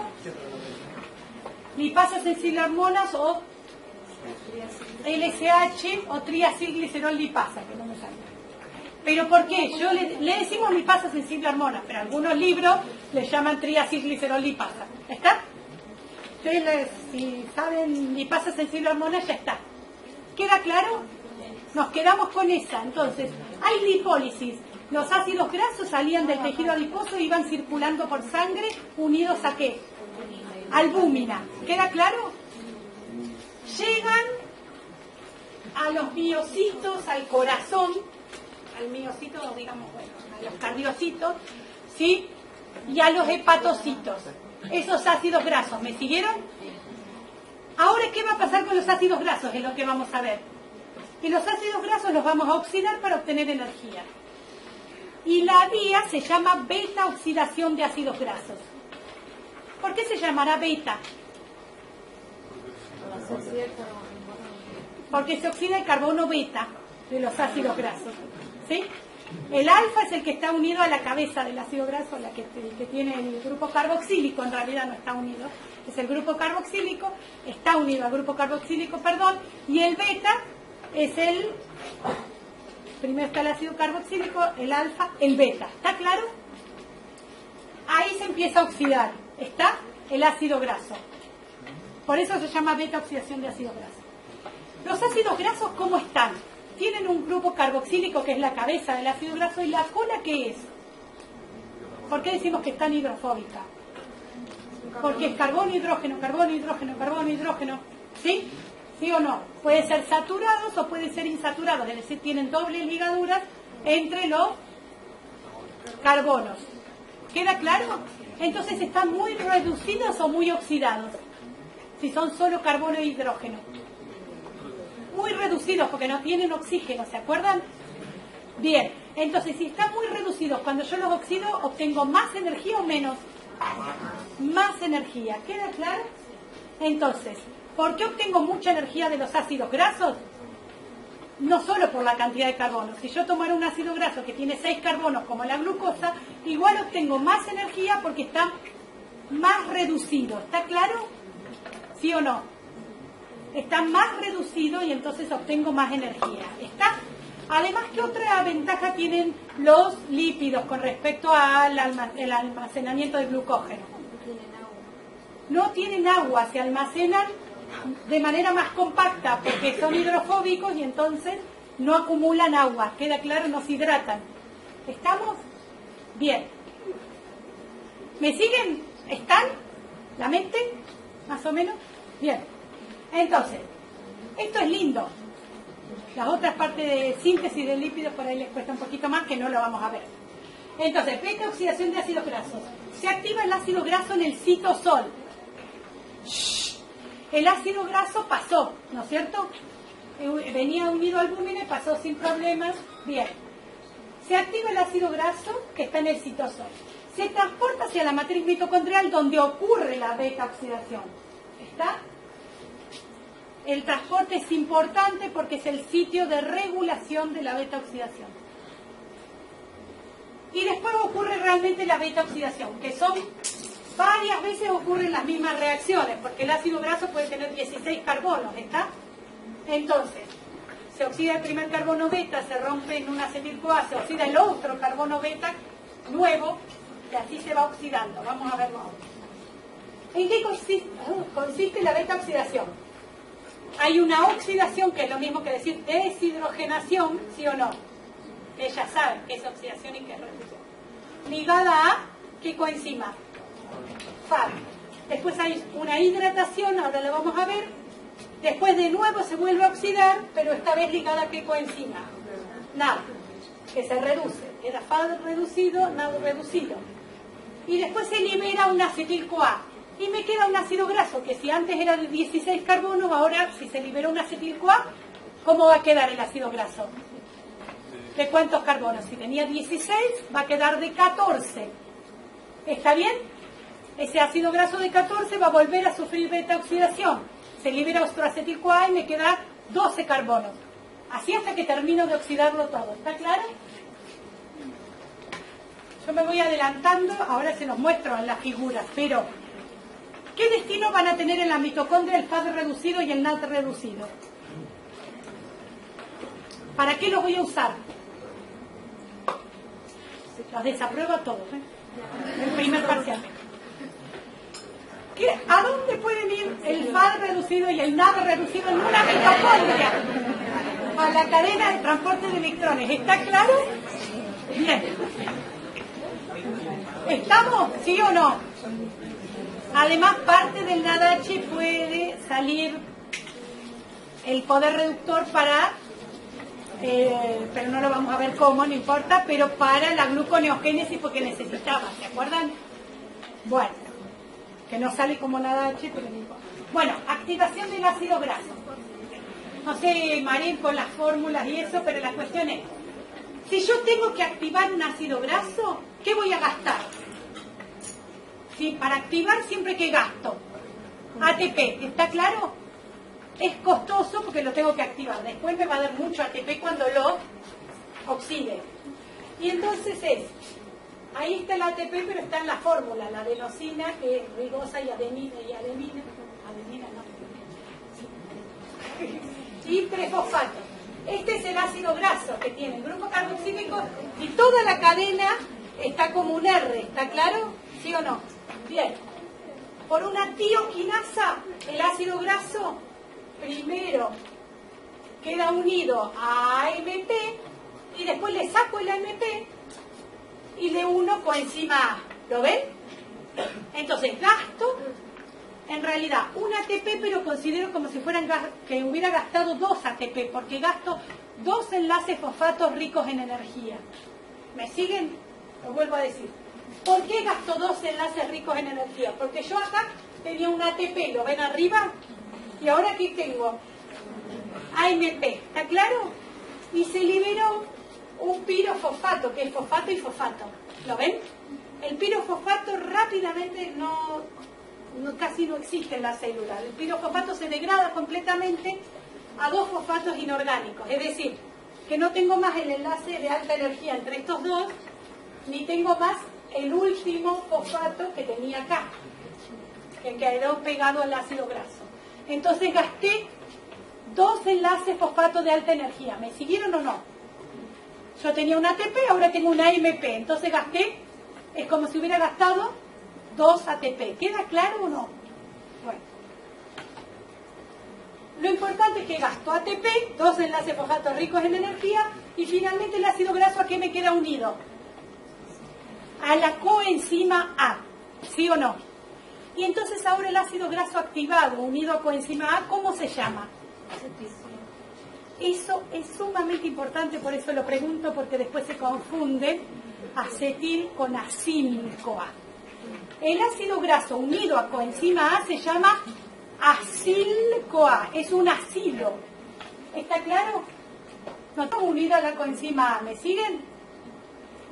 Lipasa sensible a hormonas o LSH o triacilglicerol lipasa, que no me sale. ¿Pero por qué? Le decimos lipasa sensible a hormonas, pero algunos libros le llaman triacilglicerol lipasa. ¿Está? Ustedes, si saben lipasa sensible a hormonas, ya está. ¿Queda claro? Nos quedamos con esa. Entonces, hay lipólisis. Los ácidos grasos salían del tejido adiposo e iban circulando por sangre, unidos ¿a qué? Albúmina. ¿Queda claro? Llegan a los miocitos, al corazón, al miocito, digamos, bueno, a los cardiocitos, ¿sí? Y a los hepatocitos. Esos ácidos grasos, ¿me siguieron? Ahora, ¿qué va a pasar con los ácidos grasos? Es lo que vamos a ver. Y los ácidos grasos los vamos a oxidar para obtener energía. Y la vía se llama beta oxidación de ácidos grasos. ¿Por qué se llamará beta? Porque se oxida el carbono beta de los ácidos grasos. ¿Sí? El alfa es el que está unido a la cabeza del ácido graso, la que tiene el grupo carboxílico, en realidad no está unido. Es el grupo carboxílico, está unido al grupo carboxílico, perdón, y el beta es el... Primero está el ácido carboxílico, el alfa, el beta. ¿Está claro? Ahí se empieza a oxidar. ¿Está? El ácido graso. Por eso se llama beta oxidación de ácido graso. Los ácidos grasos, ¿cómo están? Tienen un grupo carboxílico que es la cabeza del ácido graso y la cola, ¿qué es? ¿Por qué decimos que es tan hidrofóbica? Porque es carbono, hidrógeno, carbono, hidrógeno, carbono, hidrógeno. ¿Sí? ¿Sí o no? Puede ser saturados o puede ser insaturados, es decir, tienen dobles ligaduras entre los carbonos. ¿Queda claro? Entonces están muy reducidos o muy oxidados, si son solo carbono e hidrógeno. Muy reducidos porque no tienen oxígeno, ¿se acuerdan? Bien, entonces si están muy reducidos, cuando yo los oxido, ¿obtengo más energía o menos? Más energía, ¿queda claro? Entonces, ¿por qué obtengo mucha energía de los ácidos grasos? No solo por la cantidad de carbono. Si yo tomara un ácido graso que tiene 6 carbonos como la glucosa, igual obtengo más energía porque está más reducido. ¿Está claro? ¿Sí o no? Está más reducido y entonces obtengo más energía. ¿Está? Además, ¿qué otra ventaja tienen los lípidos con respecto al almacenamiento de glucógeno? No tienen agua, se almacenan de manera más compacta porque son hidrofóbicos y entonces no acumulan agua. ¿Queda claro? No se hidratan. ¿Estamos? Bien. ¿Me siguen? ¿Están? ¿La mente? ¿Más o menos? Bien. Entonces, esto es lindo. Las otras partes de síntesis de lípidos por ahí les cuesta un poquito más, que no lo vamos a ver. Entonces, beta oxidación de ácidos grasos. Se activa el ácido graso en el citosol. El ácido graso pasó, ¿no es cierto? Venía unido al albúmina y pasó sin problemas. Bien. Se activa el ácido graso que está en el citosol. Se transporta hacia la matriz mitocondrial donde ocurre la beta oxidación. ¿Está? El transporte es importante porque es el sitio de regulación de la beta oxidación. Y después ocurre realmente la beta oxidación, que son varias veces ocurren las mismas reacciones, porque el ácido graso puede tener 16 carbonos, ¿está? Entonces, se oxida el primer carbono beta, se rompe en un acetil-CoA, se oxida el otro carbono beta nuevo, y así se va oxidando. Vamos a verlo ahora. ¿En qué consiste la beta oxidación? Hay una oxidación, que es lo mismo que decir deshidrogenación, ¿sí o no? Ellas saben qué es oxidación y qué es reducción. Ligada a, ¿qué coenzima? FAD. Después hay una hidratación, ahora lo vamos a ver. Después de nuevo se vuelve a oxidar, pero esta vez ligada a qué coenzima? NAD, que se reduce. Era FAD reducido, NAD reducido. Y después se libera un acetil-CoA. Y me queda un ácido graso, que si antes era de 16 carbonos, ahora si se liberó un acetil-CoA, ¿cómo va a quedar el ácido graso? ¿De cuántos carbonos? Si tenía 16, va a quedar de 14. ¿Está bien? Ese ácido graso de 14 va a volver a sufrir beta oxidación. Se libera ostroacetil-CoA y me queda 12 carbonos. Así hasta que termino de oxidarlo todo. ¿Está claro? Yo me voy adelantando, ahora se los muestro en las figuras, pero ¿qué destino van a tener en la mitocondria el FAD reducido y el NAD reducido? ¿Para qué los voy a usar? Los desapruebo a todos, el primer parcial. ¿A dónde pueden ir el FAD reducido y el NAD reducido en una mitocondria? A la cadena de transporte de electrones. ¿Está claro? Bien. ¿Estamos? ¿Sí o no? Además, parte del NADH puede salir el poder reductor para, pero no lo vamos a ver cómo, no importa, pero para la gluconeogénesis porque necesitaba, ¿se acuerdan? Bueno, que no sale como NADH, pero no importa. Bueno, activación del ácido graso. No sé, Marín, con las fórmulas y eso, pero la cuestión es, si yo tengo que activar un ácido graso, ¿qué voy a gastar? Sí, para activar siempre que gasto ATP, ¿está claro? Es costoso porque lo tengo que activar. Después me va a dar mucho ATP cuando lo oxide. Y entonces ahí está el ATP, pero está en la fórmula, la adenosina, que es ribosa y adenina, adenina no, y 3-fosfato. Este es el ácido graso que tiene el grupo carboxílico y toda la cadena está como un R, ¿está claro? ¿Sí o no? Bien. Por una tioquinasa, el ácido graso primero queda unido a AMP y después le saco el AMP y le uno coenzima A. ¿Lo ven? Entonces gasto en realidad un ATP, pero considero como si fueran que hubiera gastado 2 ATP, porque gasto 2 enlaces fosfatos ricos en energía. ¿Me siguen? Lo vuelvo a decir. ¿Por qué gasto 2 enlaces ricos en energía? Porque yo acá tenía un ATP, ¿lo ven arriba? Y ahora aquí tengo AMP, ¿está claro? Y se liberó un pirofosfato, que es fosfato y fosfato. ¿Lo ven? El pirofosfato rápidamente casi no existe en la célula. El pirofosfato se degrada completamente a 2 fosfatos inorgánicos. Es decir, que no tengo más el enlace de alta energía entre estos dos, ni tengo más el último fosfato que tenía acá, que quedó pegado al ácido graso. Entonces gasté 2 enlaces fosfato de alta energía. ¿Me siguieron o no? Yo tenía un ATP, ahora tengo una AMP. Entonces gasté, es como si hubiera gastado 2 ATP. ¿Queda claro o no? Bueno. Lo importante es que gasto ATP, 2 enlaces fosfatos ricos en energía, y finalmente el ácido graso, ¿a qué me queda unido? A la coenzima A. ¿Sí o no? Y entonces ahora el ácido graso activado unido a coenzima A, ¿cómo se llama? Eso es sumamente importante, por eso lo pregunto, porque después se confunde acetil con acil-CoA. El ácido graso unido a coenzima A se llama acil-CoA, es un acilo. ¿Está claro? No está unido a la coenzima A, ¿me siguen?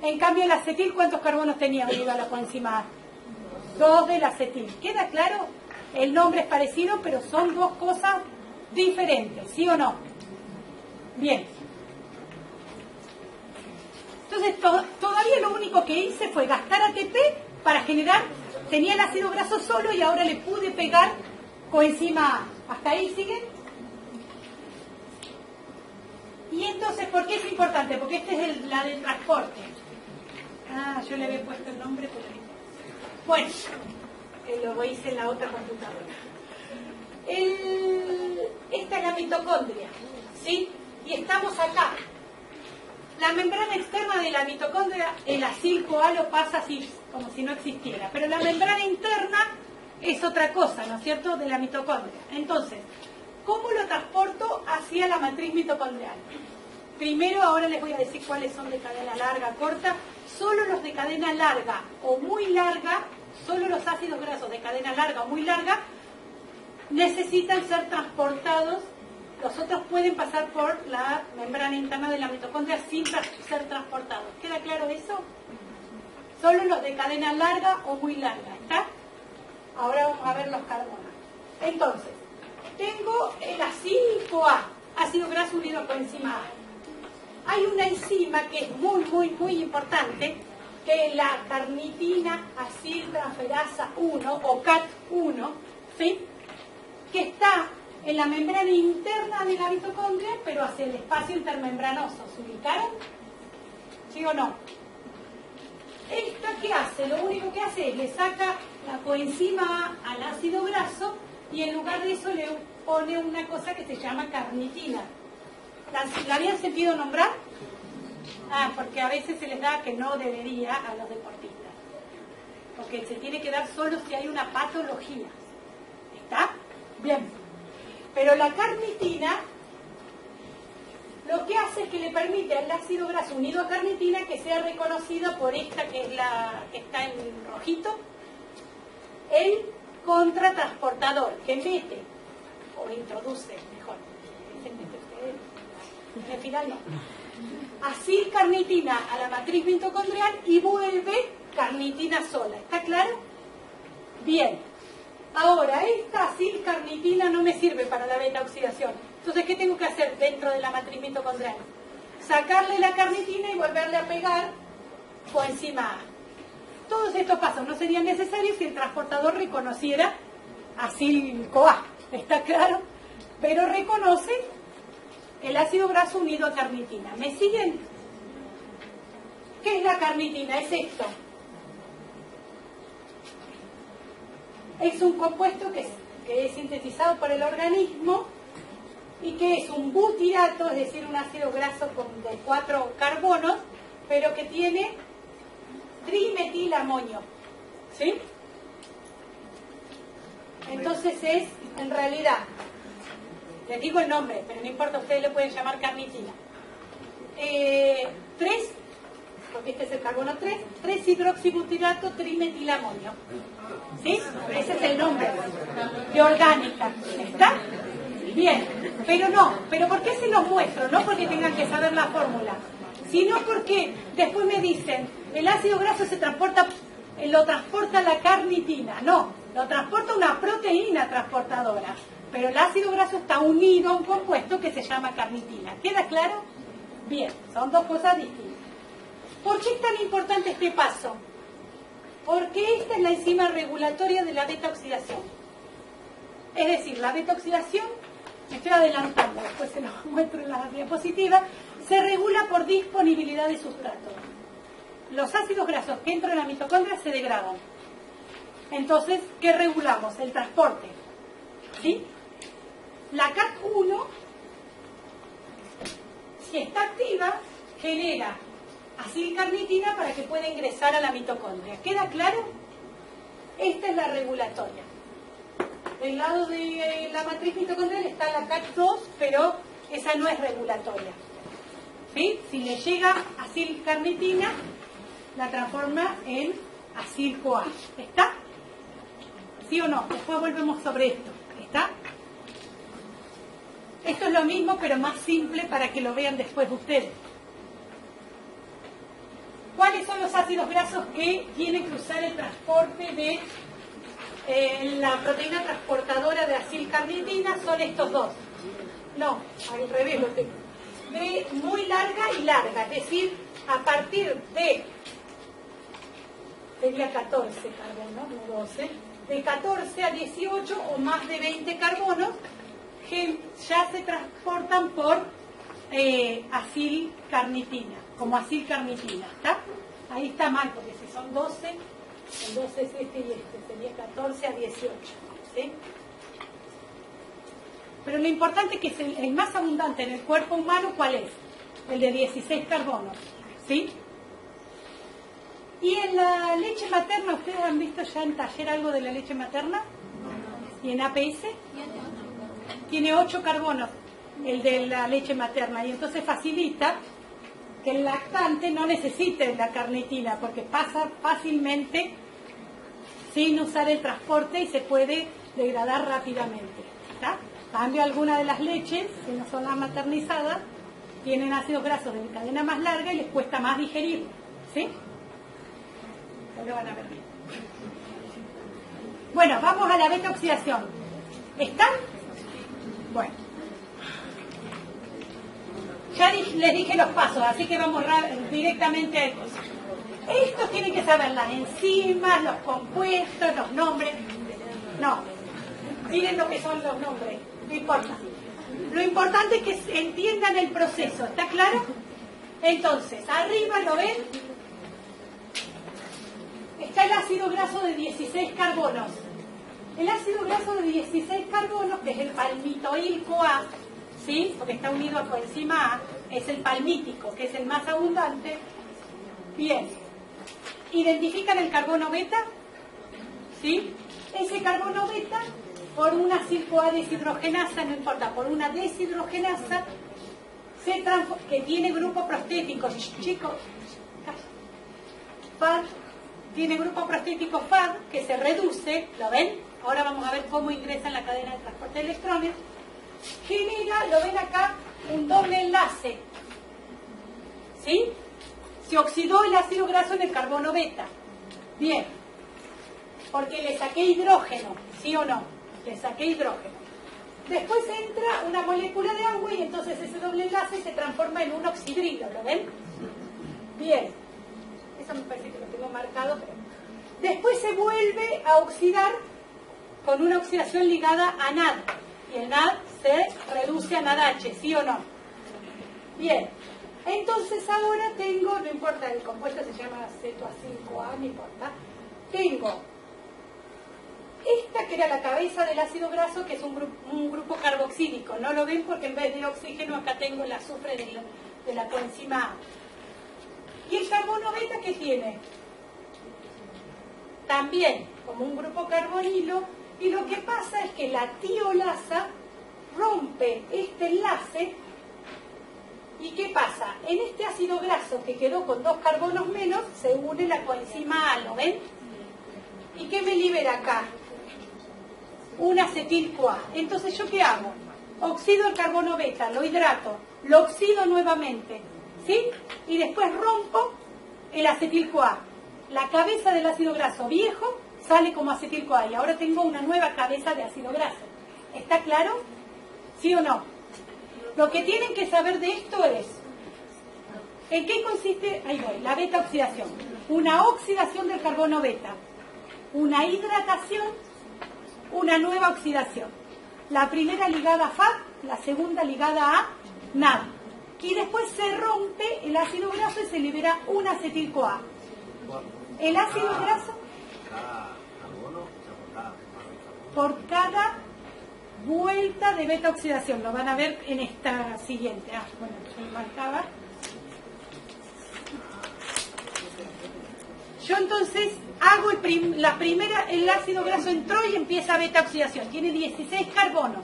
En cambio el acetil, ¿cuántos carbonos tenía unido a la coenzima A? 2 del acetil. ¿Queda claro? El nombre es parecido, pero son 2 cosas diferentes, ¿sí o no? Bien. Entonces, todavía lo único que hice fue gastar ATP para generar, tenía el ácido graso solo y ahora le pude pegar coenzima A. ¿Hasta ahí siguen? Y entonces, ¿por qué es importante? Porque esta es la del transporte. Ah, yo le había puesto el nombre, pero no. Bueno, lo hice en la otra computadora. Esta es la mitocondria, ¿sí? Y estamos acá. La membrana externa de la mitocondria, el acil-CoA lo pasa así, como si no existiera. Pero la membrana interna es otra cosa, ¿no es cierto?, de la mitocondria. Entonces, ¿cómo lo transporto hacia la matriz mitocondrial? Primero, ahora les voy a decir cuáles son de cadena larga, corta. Solo los de cadena larga o muy larga, solo los ácidos grasos de cadena larga o muy larga, necesitan ser transportados Los otros pueden pasar por la membrana interna de la mitocondria sin ser transportados. ¿Queda claro eso? Solo los de cadena larga o muy larga, ¿está? Ahora vamos a ver los carbonos. Entonces, tengo el acil-CoA, ácido graso unido a coenzima A. Hay una enzima que es muy importante, que es la carnitina aciltransferasa 1 o CAT1, ¿sí? Que está en la membrana interna de la mitocondria, pero hacia el espacio intermembranoso. ¿Se ubicaron? ¿Sí o no? ¿Esta qué hace? Lo único que hace es le saca la coenzima A al ácido graso y en lugar de eso le pone una cosa que se llama carnitina. ¿La habían sentido nombrar? Ah, porque a veces se les da que no debería a los deportistas. Porque se tiene que dar solo si hay una patología. ¿Está? Bien. Pero la carnitina lo que hace es que le permite al ácido graso unido a carnitina que sea reconocido por esta que es la que está en rojito, el contratransportador que mete o introduce, mejor, en el final no, acilcarnitina a la matriz mitocondrial y vuelve carnitina sola. ¿Está claro? Bien. Ahora, esta acilcarnitina no me sirve para la beta oxidación. Entonces, ¿qué tengo que hacer dentro de la matriz mitocondrial? Sacarle la carnitina y volverle a pegar coenzima A. Todos estos pasos no serían necesarios si el transportador reconociera acil-CoA. ¿Está claro? Pero reconoce el ácido graso unido a carnitina. ¿Me siguen? ¿Qué es la carnitina? Es esto. Es un compuesto que es sintetizado por el organismo y que es un butirato, es decir, un ácido graso de 4 carbonos, pero que tiene trimetilamonio. ¿Sí? Entonces es, en realidad, les digo el nombre, pero no importa, ustedes le pueden llamar carnitina. 3, porque este es el carbono 3 hidroxibutirato trimetilamonio. ¿Sí? Ese es el nombre de orgánica. ¿Está? Bien, pero no. ¿Pero por qué se los muestro? No porque tengan que saber la fórmula, sino porque después me dicen, el ácido graso se transporta, lo transporta la carnitina. No, lo transporta una proteína transportadora. Pero el ácido graso está unido a un compuesto que se llama carnitina. ¿Queda claro? Bien, son dos cosas distintas. ¿Por qué es tan importante este paso? Porque esta es la enzima regulatoria de la beta-oxidación. Es decir, la beta-oxidación, me estoy adelantando, después se los muestro en la diapositiva, se regula por disponibilidad de sustrato. Los ácidos grasos que entran en la mitocondria se degradan. Entonces, ¿qué regulamos? El transporte. ¿Sí? La CAT1, si está activa, genera acilcarnitina para que pueda ingresar a la mitocondria. ¿Queda claro? Esta es la regulatoria. Del lado de la matriz mitocondrial está la CAT2, pero esa no es regulatoria. ¿Sí? Si le llega acilcarnitina, la transforma en acil-CoA. ¿Está? ¿Sí o no? Después volvemos sobre esto. ¿Está? Esto es lo mismo, pero más simple para que lo vean después ustedes. ¿Cuáles son los ácidos grasos que tienen que usar el transporte de la proteína transportadora de acilcarnitina? Son estos dos. No, al revés lo tengo. De muy larga y larga, es decir, a partir de, sería 14 carbonos, no 12, de 14 a 18 o más de 20 carbonos, que ya se transportan por acilcarnitina, como acilcarnitina, ¿está? Ahí está mal, porque si son 12, el 12 es este y este, sería 14 a 18, ¿sí? Pero lo importante es que es el más abundante en el cuerpo humano, ¿cuál es? El de 16 carbonos, ¿sí? Y en la leche materna, ¿ustedes han visto ya en taller algo de la leche materna? ¿Y en APS? Tiene 8 carbonos el de la leche materna y entonces facilita que el lactante no necesite la carnitina porque pasa fácilmente sin usar el transporte y se puede degradar rápidamente. ¿Está? Cambio, algunas de las leches, que no son las maternizadas, tienen ácidos grasos de cadena más larga y les cuesta más digerir, ¿sí? Ahora lo van a ver bien. Bueno, vamos a la beta oxidación. ¿Están? Bueno. Ya les dije los pasos, así que vamos directamente a estos. Estos tienen que saber las enzimas, los compuestos, los nombres. No, miren lo que son los nombres, no importa. Lo importante es que entiendan el proceso, ¿está claro? Entonces, arriba, ¿lo ven? Está el ácido graso de 16 carbonos. El ácido graso de 16 carbonos, que es el palmitoil-CoA, ¿sí? Porque está unido a coenzima A, es el palmítico, que es el más abundante. Bien. ¿Identifican el carbono beta? ¿Sí? Ese carbono beta, por una CoA deshidrogenasa, no importa, por una deshidrogenasa, que tiene grupo prostético, chicos, FAD, tiene grupo prostético FAD, que se reduce, ¿lo ven? Ahora vamos a ver cómo ingresa en la cadena de transporte de electrones. Genera, lo ven acá, un doble enlace. ¿Sí? Se oxidó el ácido graso en el carbono beta. Bien. Porque le saqué hidrógeno, ¿sí o no? Le saqué hidrógeno. Después entra una molécula de agua y entonces ese doble enlace se transforma en un oxidrilo, ¿lo ven? Bien. Eso me parece que lo tengo marcado, pero... Después se vuelve a oxidar con una oxidación ligada a NAD. Y el NAD se reduce a NADH, ¿sí o no? Bien. Entonces ahora tengo, no importa, el compuesto se llama cetoa5A, no importa. Tengo esta que era la cabeza del ácido graso, que es un grupo carboxílico. No lo ven porque en vez de oxígeno acá tengo el azufre de la coenzima A. ¿Y el carbono beta qué tiene? También como un grupo carbonilo, y lo que pasa es que la tiolasa rompe este enlace. ¿Y qué pasa? En este ácido graso que quedó con 2 carbonos menos, se une la coenzima A, ¿lo ven? ¿Y qué me libera acá? Un acetil-CoA. Entonces, ¿yo qué hago? Oxido el carbono beta, lo hidrato, lo oxido nuevamente, ¿sí? Y después rompo el acetil-CoA. La cabeza del ácido graso viejo sale como acetil-CoA y ahora tengo una nueva cabeza de ácido graso. ¿Está claro? ¿Sí o no? Lo que tienen que saber de esto es, ¿en qué consiste? Ahí voy, la beta oxidación. Una oxidación del carbono beta, una hidratación, una nueva oxidación. La primera ligada a FAD, la segunda ligada a NAD. Y después se rompe el ácido graso y se libera un acetil-CoA. El ácido graso, por cada vuelta de beta oxidación, lo van a ver en esta siguiente. Bueno, yo marcaba. Yo entonces hago la primera, el ácido graso entró y empieza beta oxidación, tiene 16 carbonos.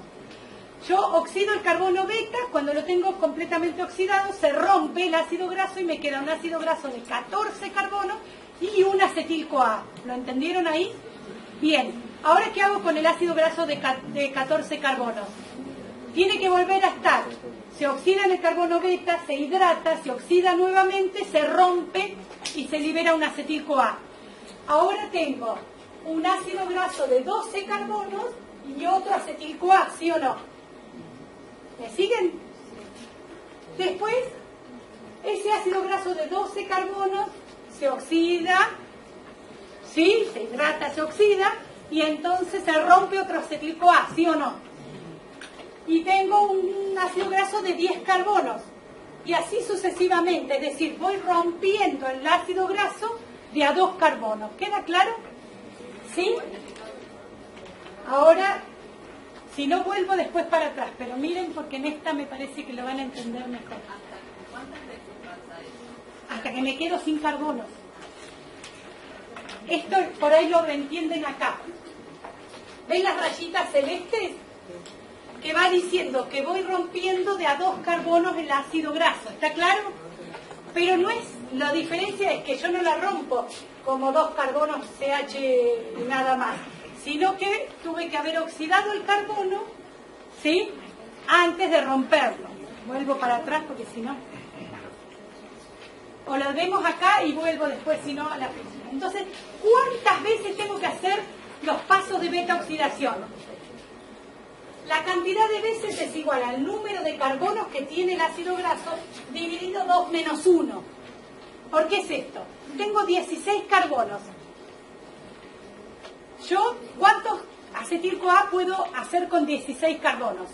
Yo oxido el carbono beta, cuando lo tengo completamente oxidado, se rompe el ácido graso y me queda un ácido graso de 14 carbonos y un acetil-CoA. ¿Lo entendieron ahí? Bien. Ahora, ¿qué hago con el ácido graso de 14 carbonos? Tiene que volver a estar. Se oxida en el carbono beta, se hidrata, se oxida nuevamente, se rompe y se libera un acetil-CoA. Ahora tengo un ácido graso de 12 carbonos y otro acetil-CoA, ¿sí o no? ¿Me siguen? Después, ese ácido graso de 12 carbonos se oxida, ¿sí? Se hidrata, se oxida, y entonces se rompe otro acetil-CoA, ¿sí o no? Y tengo un ácido graso de 10 carbonos, y así sucesivamente, es decir, voy rompiendo el ácido graso de a 2 carbonos. ¿Queda claro? ¿Sí? Ahora, si no vuelvo después para atrás, pero miren porque en esta me parece que lo van a entender mejor. Hasta que me quedo sin carbonos. Esto por ahí lo entienden acá. ¿Ven las rayitas celestes? Que va diciendo que voy rompiendo de a 2 carbonos el ácido graso. ¿Está claro? Pero no es, la diferencia es que yo no la rompo como 2 carbonos CH y nada más, sino que tuve que haber oxidado el carbono, ¿sí? Antes de romperlo. Vuelvo para atrás porque si no... O lo vemos acá y vuelvo después, si no, a la próxima. Entonces, ¿cuántas veces tengo que hacer los pasos de beta oxidación? La cantidad de veces es igual al número de carbonos que tiene el ácido graso dividido 2 menos 1. ¿Por qué es esto? Tengo 16 carbonos. Yo, ¿cuántos acetil-CoA puedo hacer con 16 carbonos?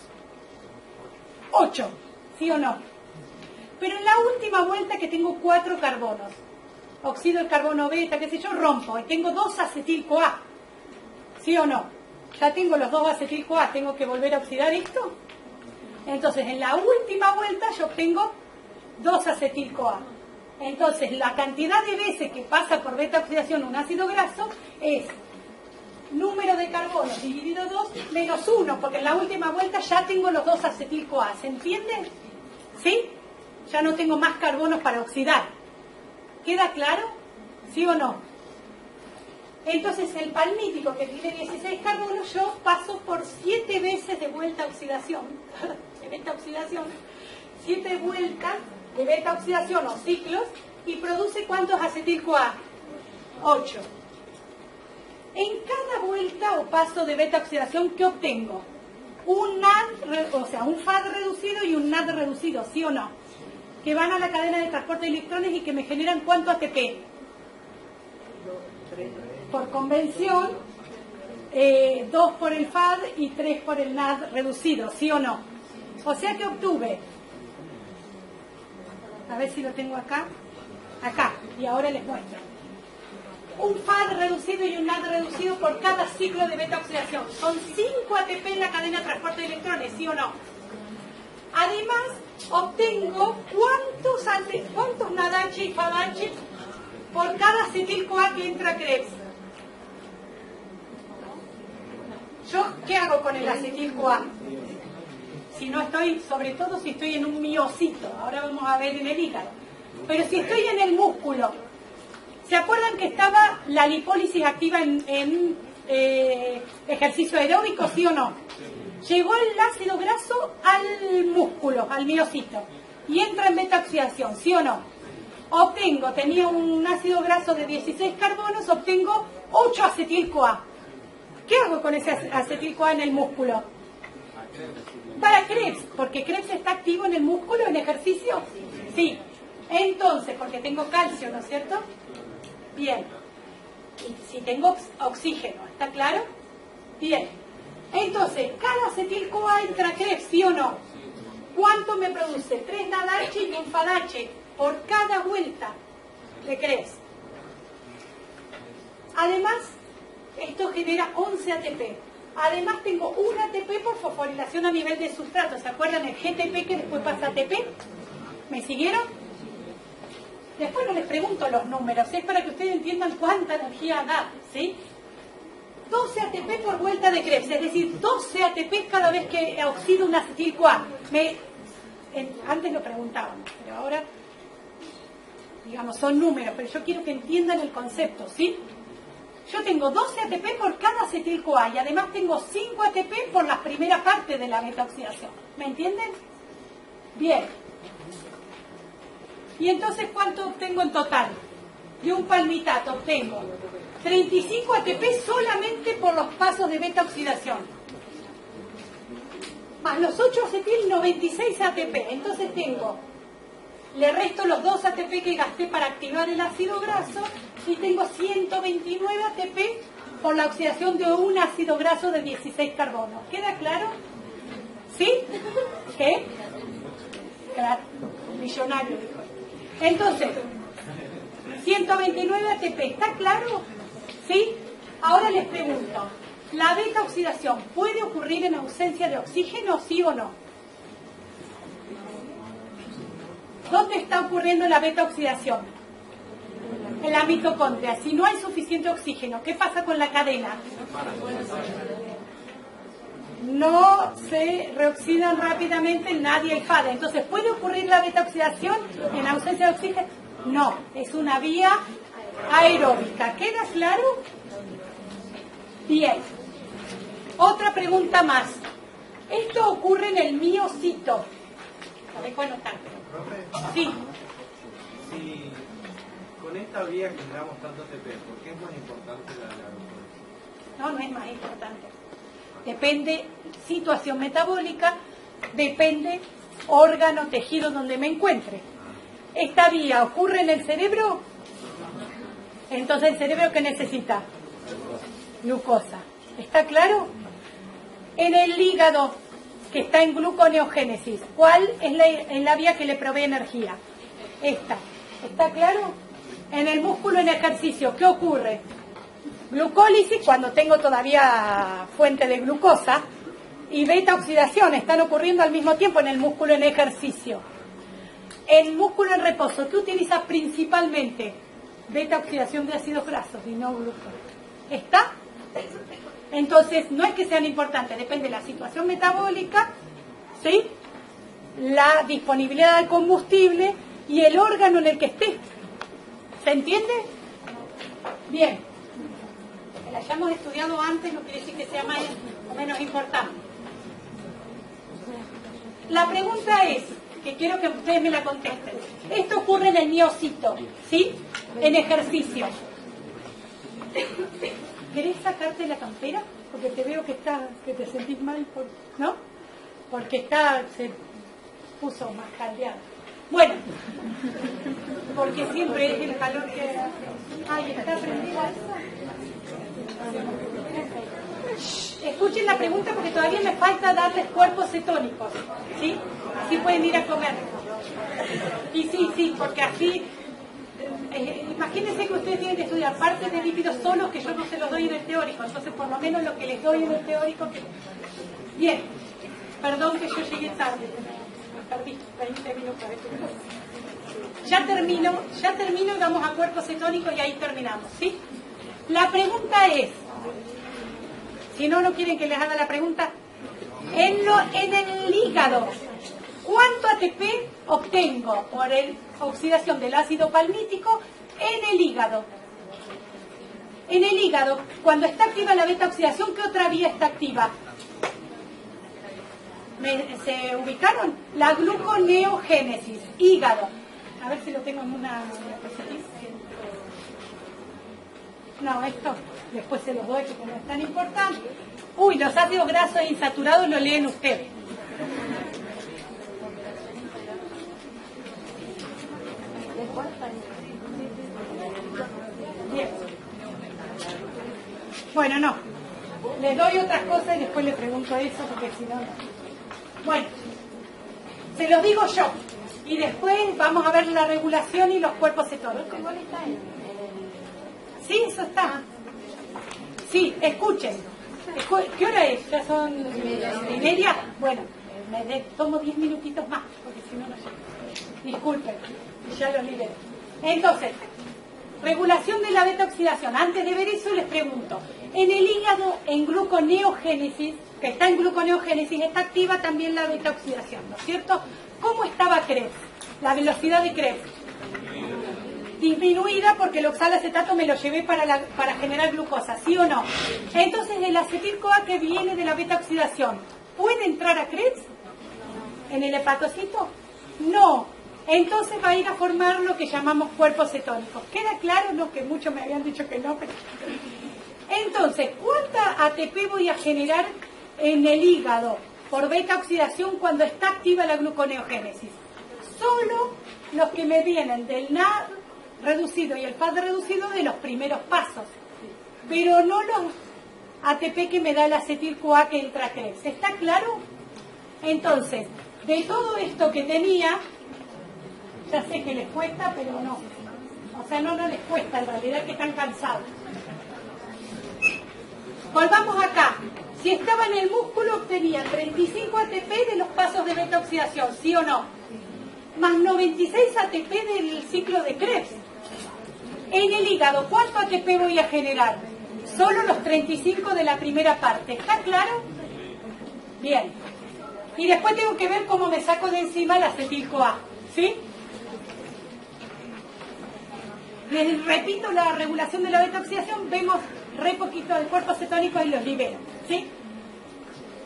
8, ¿sí o no? Pero en la última vuelta que tengo 4 carbonos, oxido el carbono beta, qué sé yo, rompo y tengo 2 acetil-CoA. ¿Sí o no? Ya tengo los 2 acetil-CoA, ¿tengo que volver a oxidar esto? Entonces, en la última vuelta yo obtengo 2 acetil-CoA. Entonces, la cantidad de veces que pasa por beta oxidación un ácido graso es número de carbonos dividido 2 menos 1, porque en la última vuelta ya tengo los 2 acetil-CoA. ¿Se entiende? ¿Sí? Ya no tengo más carbonos para oxidar. ¿Queda claro? ¿Sí o no? Entonces el palmítico que tiene 16 carbonos, yo paso por 7 veces de vuelta a oxidación, de beta oxidación, 7 vueltas de beta oxidación o ciclos, y produce ¿cuántos acetil-CoA? 8. En cada vuelta o paso de beta oxidación, ¿qué obtengo? Un NAD, o sea, un FAD reducido y un NAD reducido, ¿sí o no? Que van a la cadena de transporte de electrones y que me generan ¿cuánto ATP? Por convención, 2 por el FAD y 3 por el NAD reducido, ¿sí o no? O sea que obtuve, a ver si lo tengo acá, y ahora les muestro. Un FAD reducido y un NAD reducido por cada ciclo de beta oxidación. Son 5 ATP en la cadena de transporte de electrones, ¿sí o no? Además, obtengo ¿cuántos NADH y FADH por cada acetil-CoA que entra a Krebs? ¿Yo qué hago con el acetil-CoA? Si no estoy, sobre todo si estoy en un miocito, ahora vamos a ver en el hígado. Pero si estoy en el músculo, ¿se acuerdan que estaba la lipólisis activa en ejercicio aeróbico, sí o no? Llegó el ácido graso al músculo, al miocito, y entra en beta oxidación, ¿sí o no? Tenía un ácido graso de 16 carbonos, obtengo 8 acetil-CoA. ¿Qué hago con ese acetil-CoA en el músculo? Para Krebs, porque Krebs está activo en el músculo en ejercicio. Sí. Entonces, porque tengo calcio, ¿no es cierto? Bien. Y si tengo oxígeno, ¿está claro? Bien. Entonces, cada acetil-CoA entra a Krebs, ¿sí o no? ¿Cuánto me produce? 3 NADH y un FADH por cada vuelta de Krebs. Además, esto genera 11 ATP. Además, tengo 1 ATP por fosforilación a nivel de sustrato. ¿Se acuerdan el GTP que después pasa a ATP? ¿Me siguieron? Después no les pregunto los números, es para que ustedes entiendan cuánta energía da, ¿sí? 12 ATP por vuelta de Krebs, es decir, 12 ATP cada vez que oxido un acetil-CoA. Antes lo preguntaban, pero ahora, digamos, son números, pero yo quiero que entiendan el concepto, ¿sí? Yo tengo 12 ATP por cada acetil-CoA y además tengo 5 ATP por las primeras partes de la beta oxidación. ¿Me entienden? Bien. Y entonces, ¿cuánto obtengo en total? De un palmitato obtengo 35 ATP solamente por los pasos de beta oxidación. Más los 8 acetil, 96 ATP. Entonces le resto los 2 ATP que gasté para activar el ácido graso y tengo 129 ATP por la oxidación de un ácido graso de 16 carbonos. ¿Queda claro? ¿Sí? ¿Qué? Claro, millonario, dijo. Entonces, 129 ATP, ¿está claro? ¿Sí? Ahora les pregunto, ¿la beta oxidación puede ocurrir en ausencia de oxígeno, sí o no? ¿Dónde está ocurriendo la beta oxidación? En la mitocondria. Si no hay suficiente oxígeno, ¿qué pasa con la cadena? No se reoxidan rápidamente NAD y FAD. Entonces, ¿puede ocurrir la beta oxidación en ausencia de oxígeno? No, es una vía aeróbica. ¿Queda claro? Bien. Otra pregunta más. Esto ocurre en el miocito. A ver, ¿cuándo está? Profe, Sí. si con esta vía generamos tanto ATP, ¿por qué es más importante la glucosa? No, no es más importante. Depende situación metabólica, depende órgano, tejido donde me encuentre. Esta vía ocurre en el cerebro, entonces el cerebro ¿qué necesita? Glucosa. ¿Está claro? En el hígado, que está en gluconeogénesis, ¿cuál es la vía que le provee energía? Esta. ¿Está claro? En el músculo en ejercicio, ¿qué ocurre? Glucólisis cuando tengo todavía fuente de glucosa y beta oxidación están ocurriendo al mismo tiempo en el músculo en ejercicio. El músculo en reposo, ¿qué utiliza principalmente? Beta oxidación de ácidos grasos y no glucosa. ¿Está? Entonces, no es que sean importantes, depende de la situación metabólica, ¿sí? La disponibilidad de combustible y el órgano en el que esté. ¿Se entiende? Bien. Que la hayamos estudiado antes no quiere decir que sea más o menos importante. La pregunta es, que quiero que ustedes me la contesten. Esto ocurre en el miocito, ¿sí? En ejercicio. ¿Querés sacarte la campera? Porque te veo que te sentís mal, ¿no? Porque se puso más caldeado. Bueno, porque siempre es el calor que hace. Ay, está prendida eso. Escuchen la pregunta porque todavía me falta darles cuerpos cetónicos, ¿sí? Así pueden ir a comer. Y sí, porque así... imagínense que ustedes tienen que estudiar partes de lípidos solos que yo no se los doy en el teórico, entonces por lo menos lo que les doy en el teórico... Bien, perdón que yo llegué tarde, me perdí 20 minutos. Ya termino y vamos a cuerpos cetónicos y ahí terminamos, ¿sí? La pregunta es, si no quieren que les haga la pregunta, en el hígado, ¿cuánto ATP obtengo por oxidación del ácido palmítico en el hígado? En el hígado, cuando está activa la beta oxidación, ¿qué otra vía está activa? ¿Se ubicaron? La gluconeogénesis, hígado. A ver si lo tengo en una diapositiva. No, esto después se los doy porque no es tan importante. Uy, los ácidos grasos insaturados lo leen ustedes. Bien. Bueno, no. Les doy otras cosas y después les pregunto eso porque si no... Bueno, se los digo yo. Y después vamos a ver la regulación y los cuerpos cetónicos. Sí, eso está. Sí, escuchen. ¿Qué hora es? ¿Ya son 1:30? Bueno, tomo 10 minutitos más, porque si no, no llego. Disculpen, ya los libero. Entonces, regulación de la beta oxidación. Antes de ver eso, les pregunto. En el hígado, en gluconeogénesis, que está en gluconeogénesis, está activa también la beta oxidación, ¿no es cierto? ¿Cómo estaba Krebs? La velocidad de Krebs. Disminuida porque el oxalacetato me lo llevé para generar glucosa, ¿sí o no? Entonces el acetil-CoA que viene de la beta oxidación, ¿puede entrar a Krebs? ¿En el hepatocito? No. Entonces va a ir a formar lo que llamamos cuerpos cetónicos. ¿Queda claro? No, que muchos me habían dicho que no. Pero... Entonces, ¿cuánta ATP voy a generar en el hígado por beta oxidación cuando está activa la gluconeogénesis? Solo los que me vienen del NAD reducido y el FAD reducido de los primeros pasos, pero no los ATP que me da el acetil-CoA que entra a Krebs. ¿Está claro? Entonces, de todo esto que tenía, ya sé que les cuesta, pero no. O sea, no les cuesta, en realidad que están cansados. Volvamos acá. Si estaba en el músculo, obtenía 35 ATP de los pasos de beta oxidación, ¿sí o no? Más 96 ATP del ciclo de Krebs. En el hígado, ¿cuánto ATP voy a generar? Solo los 35 de la primera parte. ¿Está claro? Bien. Y después tengo que ver cómo me saco de encima el acetil-CoA. ¿Sí? Les repito la regulación de la beta oxidación. Vemos re poquito del cuerpo cetónico y los libero. ¿Sí?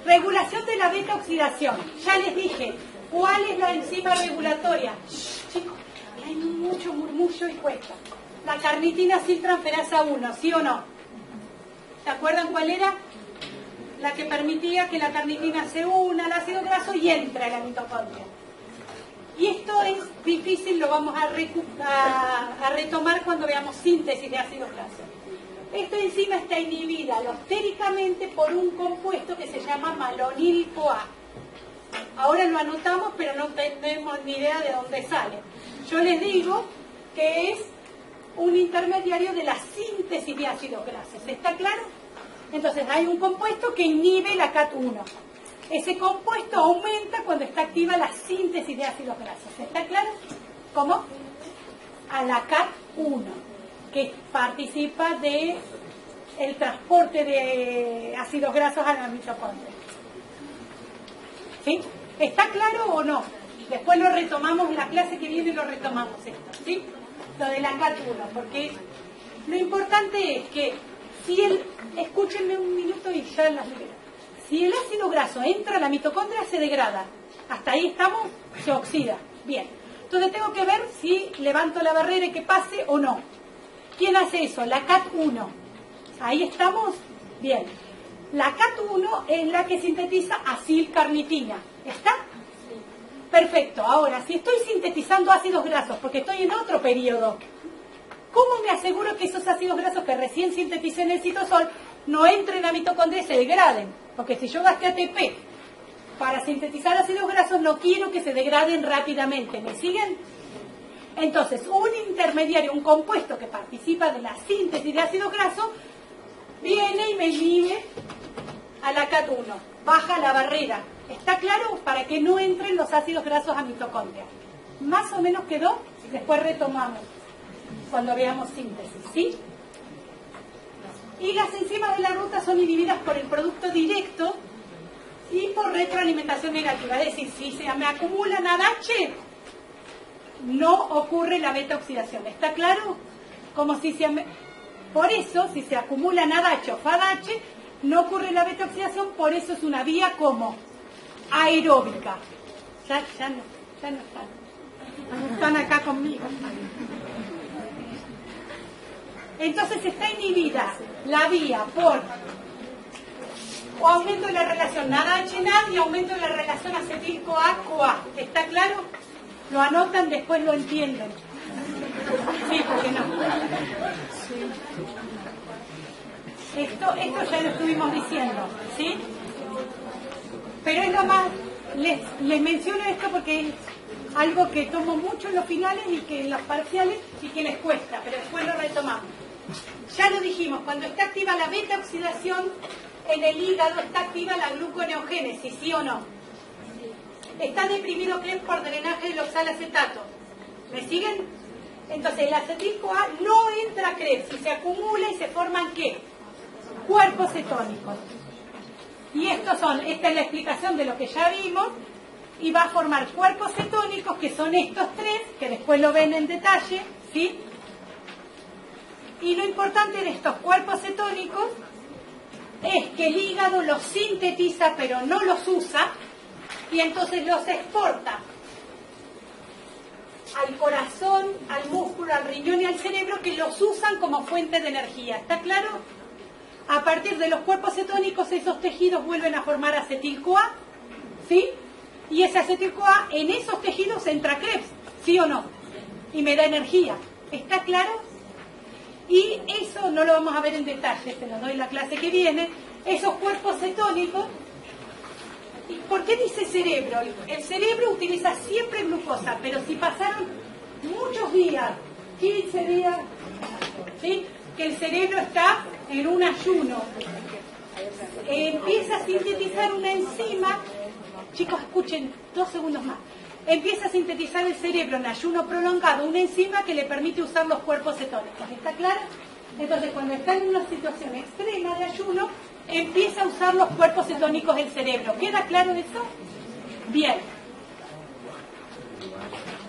Regulación de la beta oxidación. Ya les dije, ¿cuál es la enzima regulatoria? Chicos, hay mucho murmullo y cuesta. La carnitina aciltransferasa 1, ¿sí o no? ¿Se acuerdan cuál era? La que permitía que la carnitina se una al ácido graso y entre a la mitocondria. Y esto es difícil, lo vamos a retomar cuando veamos síntesis de ácidos grasos. Esta enzima está inhibida alostéricamente por un compuesto que se llama malonil-CoA. Ahora lo anotamos, pero no tenemos ni idea de dónde sale. Yo les digo que es un intermediario de la síntesis de ácidos grasos. ¿Está claro? Entonces hay un compuesto que inhibe la CAT1. Ese compuesto aumenta cuando está activa la síntesis de ácidos grasos. ¿Está claro? ¿Cómo? A la CAT1, que participa de el transporte de ácidos grasos a la mitocondria. ¿Sí? ¿Está claro o no? Después lo retomamos en la clase que viene y lo retomamos esto, ¿sí? Lo de la CAT1, porque lo importante es que escúchenme un minuto y ya las libero. Si el ácido graso entra a la mitocondria, se degrada. Hasta ahí estamos, se oxida. Bien. Entonces tengo que ver si levanto la barrera y que pase o no. ¿Quién hace eso? La CAT1. Ahí estamos. Bien. La CAT1 es la que sintetiza acilcarnitina. ¿Está? Perfecto. Ahora, si estoy sintetizando ácidos grasos, porque estoy en otro periodo, ¿cómo me aseguro que esos ácidos grasos que recién sinteticé en el citosol no entren a mitocondria y se degraden? Porque si yo gasté ATP para sintetizar ácidos grasos, no quiero que se degraden rápidamente. ¿Me siguen? Entonces, un intermediario, un compuesto que participa de la síntesis de ácidos grasos, viene y me inhibe a la CAT1. Baja la barrera. ¿Está claro? Para que no entren los ácidos grasos a mitocondria. Más o menos quedó. Después retomamos cuando veamos síntesis, ¿sí? Y las enzimas de la ruta son inhibidas por el producto directo y por retroalimentación negativa. Es decir, si se me acumula NADH, no ocurre la beta oxidación. ¿Está claro? Como si por eso, si se acumula NADH o FADH, no ocurre la beta oxidación, por eso es una vía como aeróbica. Ya no están. Están acá conmigo. Entonces está inhibida la vía por aumento de la relación NADH-NAD y aumento de la relación acetil-CoA-CoA. ¿Está claro? Lo anotan, después lo entienden. Sí, porque no. Esto ya lo estuvimos diciendo, ¿sí? Pero es lo más... Les menciono esto porque es algo que tomo mucho en los finales y que en los parciales y que les cuesta, pero después lo retomamos. Ya lo dijimos, cuando está activa la beta oxidación en el hígado está activa la gluconeogénesis, ¿sí o no? Está deprimido Krebs por drenaje del oxalacetato. ¿Me siguen? Entonces el acetil-CoA no entra a Krebs y se acumula y se forman ¿qué? Cuerpos cetónicos. Y esta es la explicación de lo que ya vimos, y va a formar cuerpos cetónicos que son estos tres, que después lo ven en detalle, ¿sí? Y lo importante de estos cuerpos cetónicos es que el hígado los sintetiza pero no los usa y entonces los exporta al corazón, al músculo, al riñón y al cerebro, que los usan como fuente de energía. ¿Está claro? A partir de los cuerpos cetónicos esos tejidos vuelven a formar acetil-CoA, ¿sí? Y ese acetil-CoA en esos tejidos entra Krebs, ¿sí o no? Y me da energía. ¿Está claro? Y eso no lo vamos a ver en detalle, se lo doy en la clase que viene. Esos cuerpos cetónicos, ¿por qué dice cerebro? El cerebro utiliza siempre glucosa, pero si pasaron muchos días, 15 días, ¿sí? Que el cerebro está en un ayuno, empieza a sintetizar una enzima, chicos escuchen 2 segundos más, empieza a sintetizar el cerebro en ayuno prolongado una enzima que le permite usar los cuerpos cetónicos. ¿Está claro? Entonces cuando está en una situación extrema de ayuno, empieza a usar los cuerpos cetónicos del cerebro. ¿Queda claro eso? Bien.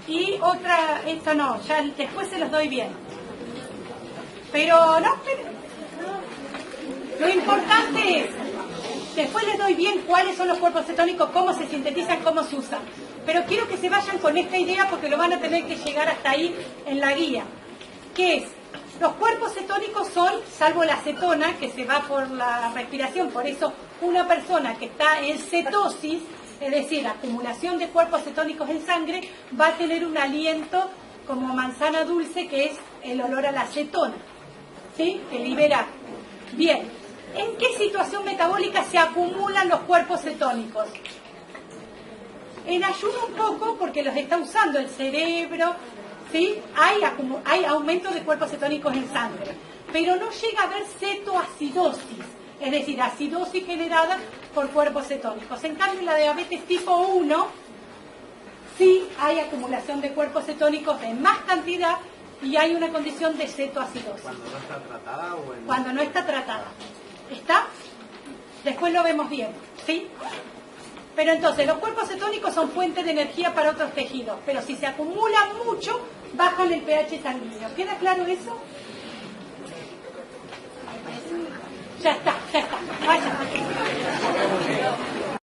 Y otra, esto no, ya después se los doy bien. Pero no, lo importante es Después les doy bien cuáles son los cuerpos cetónicos, cómo se sintetizan, cómo se usan. Pero quiero que se vayan con esta idea porque lo van a tener que llegar hasta ahí en la guía. ¿Qué es? Los cuerpos cetónicos son, salvo la acetona, que se va por la respiración, por eso una persona que está en cetosis, es decir, acumulación de cuerpos cetónicos en sangre, va a tener un aliento como manzana dulce, que es el olor a la acetona, ¿sí? Que libera. Bien, ¿en qué situación metabólica se acumulan los cuerpos cetónicos? En ayuno un poco, porque los está usando el cerebro, ¿sí? Hay aumento de cuerpos cetónicos en sangre, pero no llega a haber cetoacidosis, es decir, acidosis generada por cuerpos cetónicos. En cambio, en la diabetes tipo 1, sí hay acumulación de cuerpos cetónicos en más cantidad y hay una condición de cetoacidosis. ¿Cuando no está tratada o en... Cuando no está tratada. ¿Está? Después lo vemos bien, ¿sí? Pero entonces, los cuerpos cetónicos son fuente de energía para otros tejidos, pero si se acumulan mucho, bajan el pH sanguíneo. ¿Queda claro eso? Ya está, ya está. Vaya.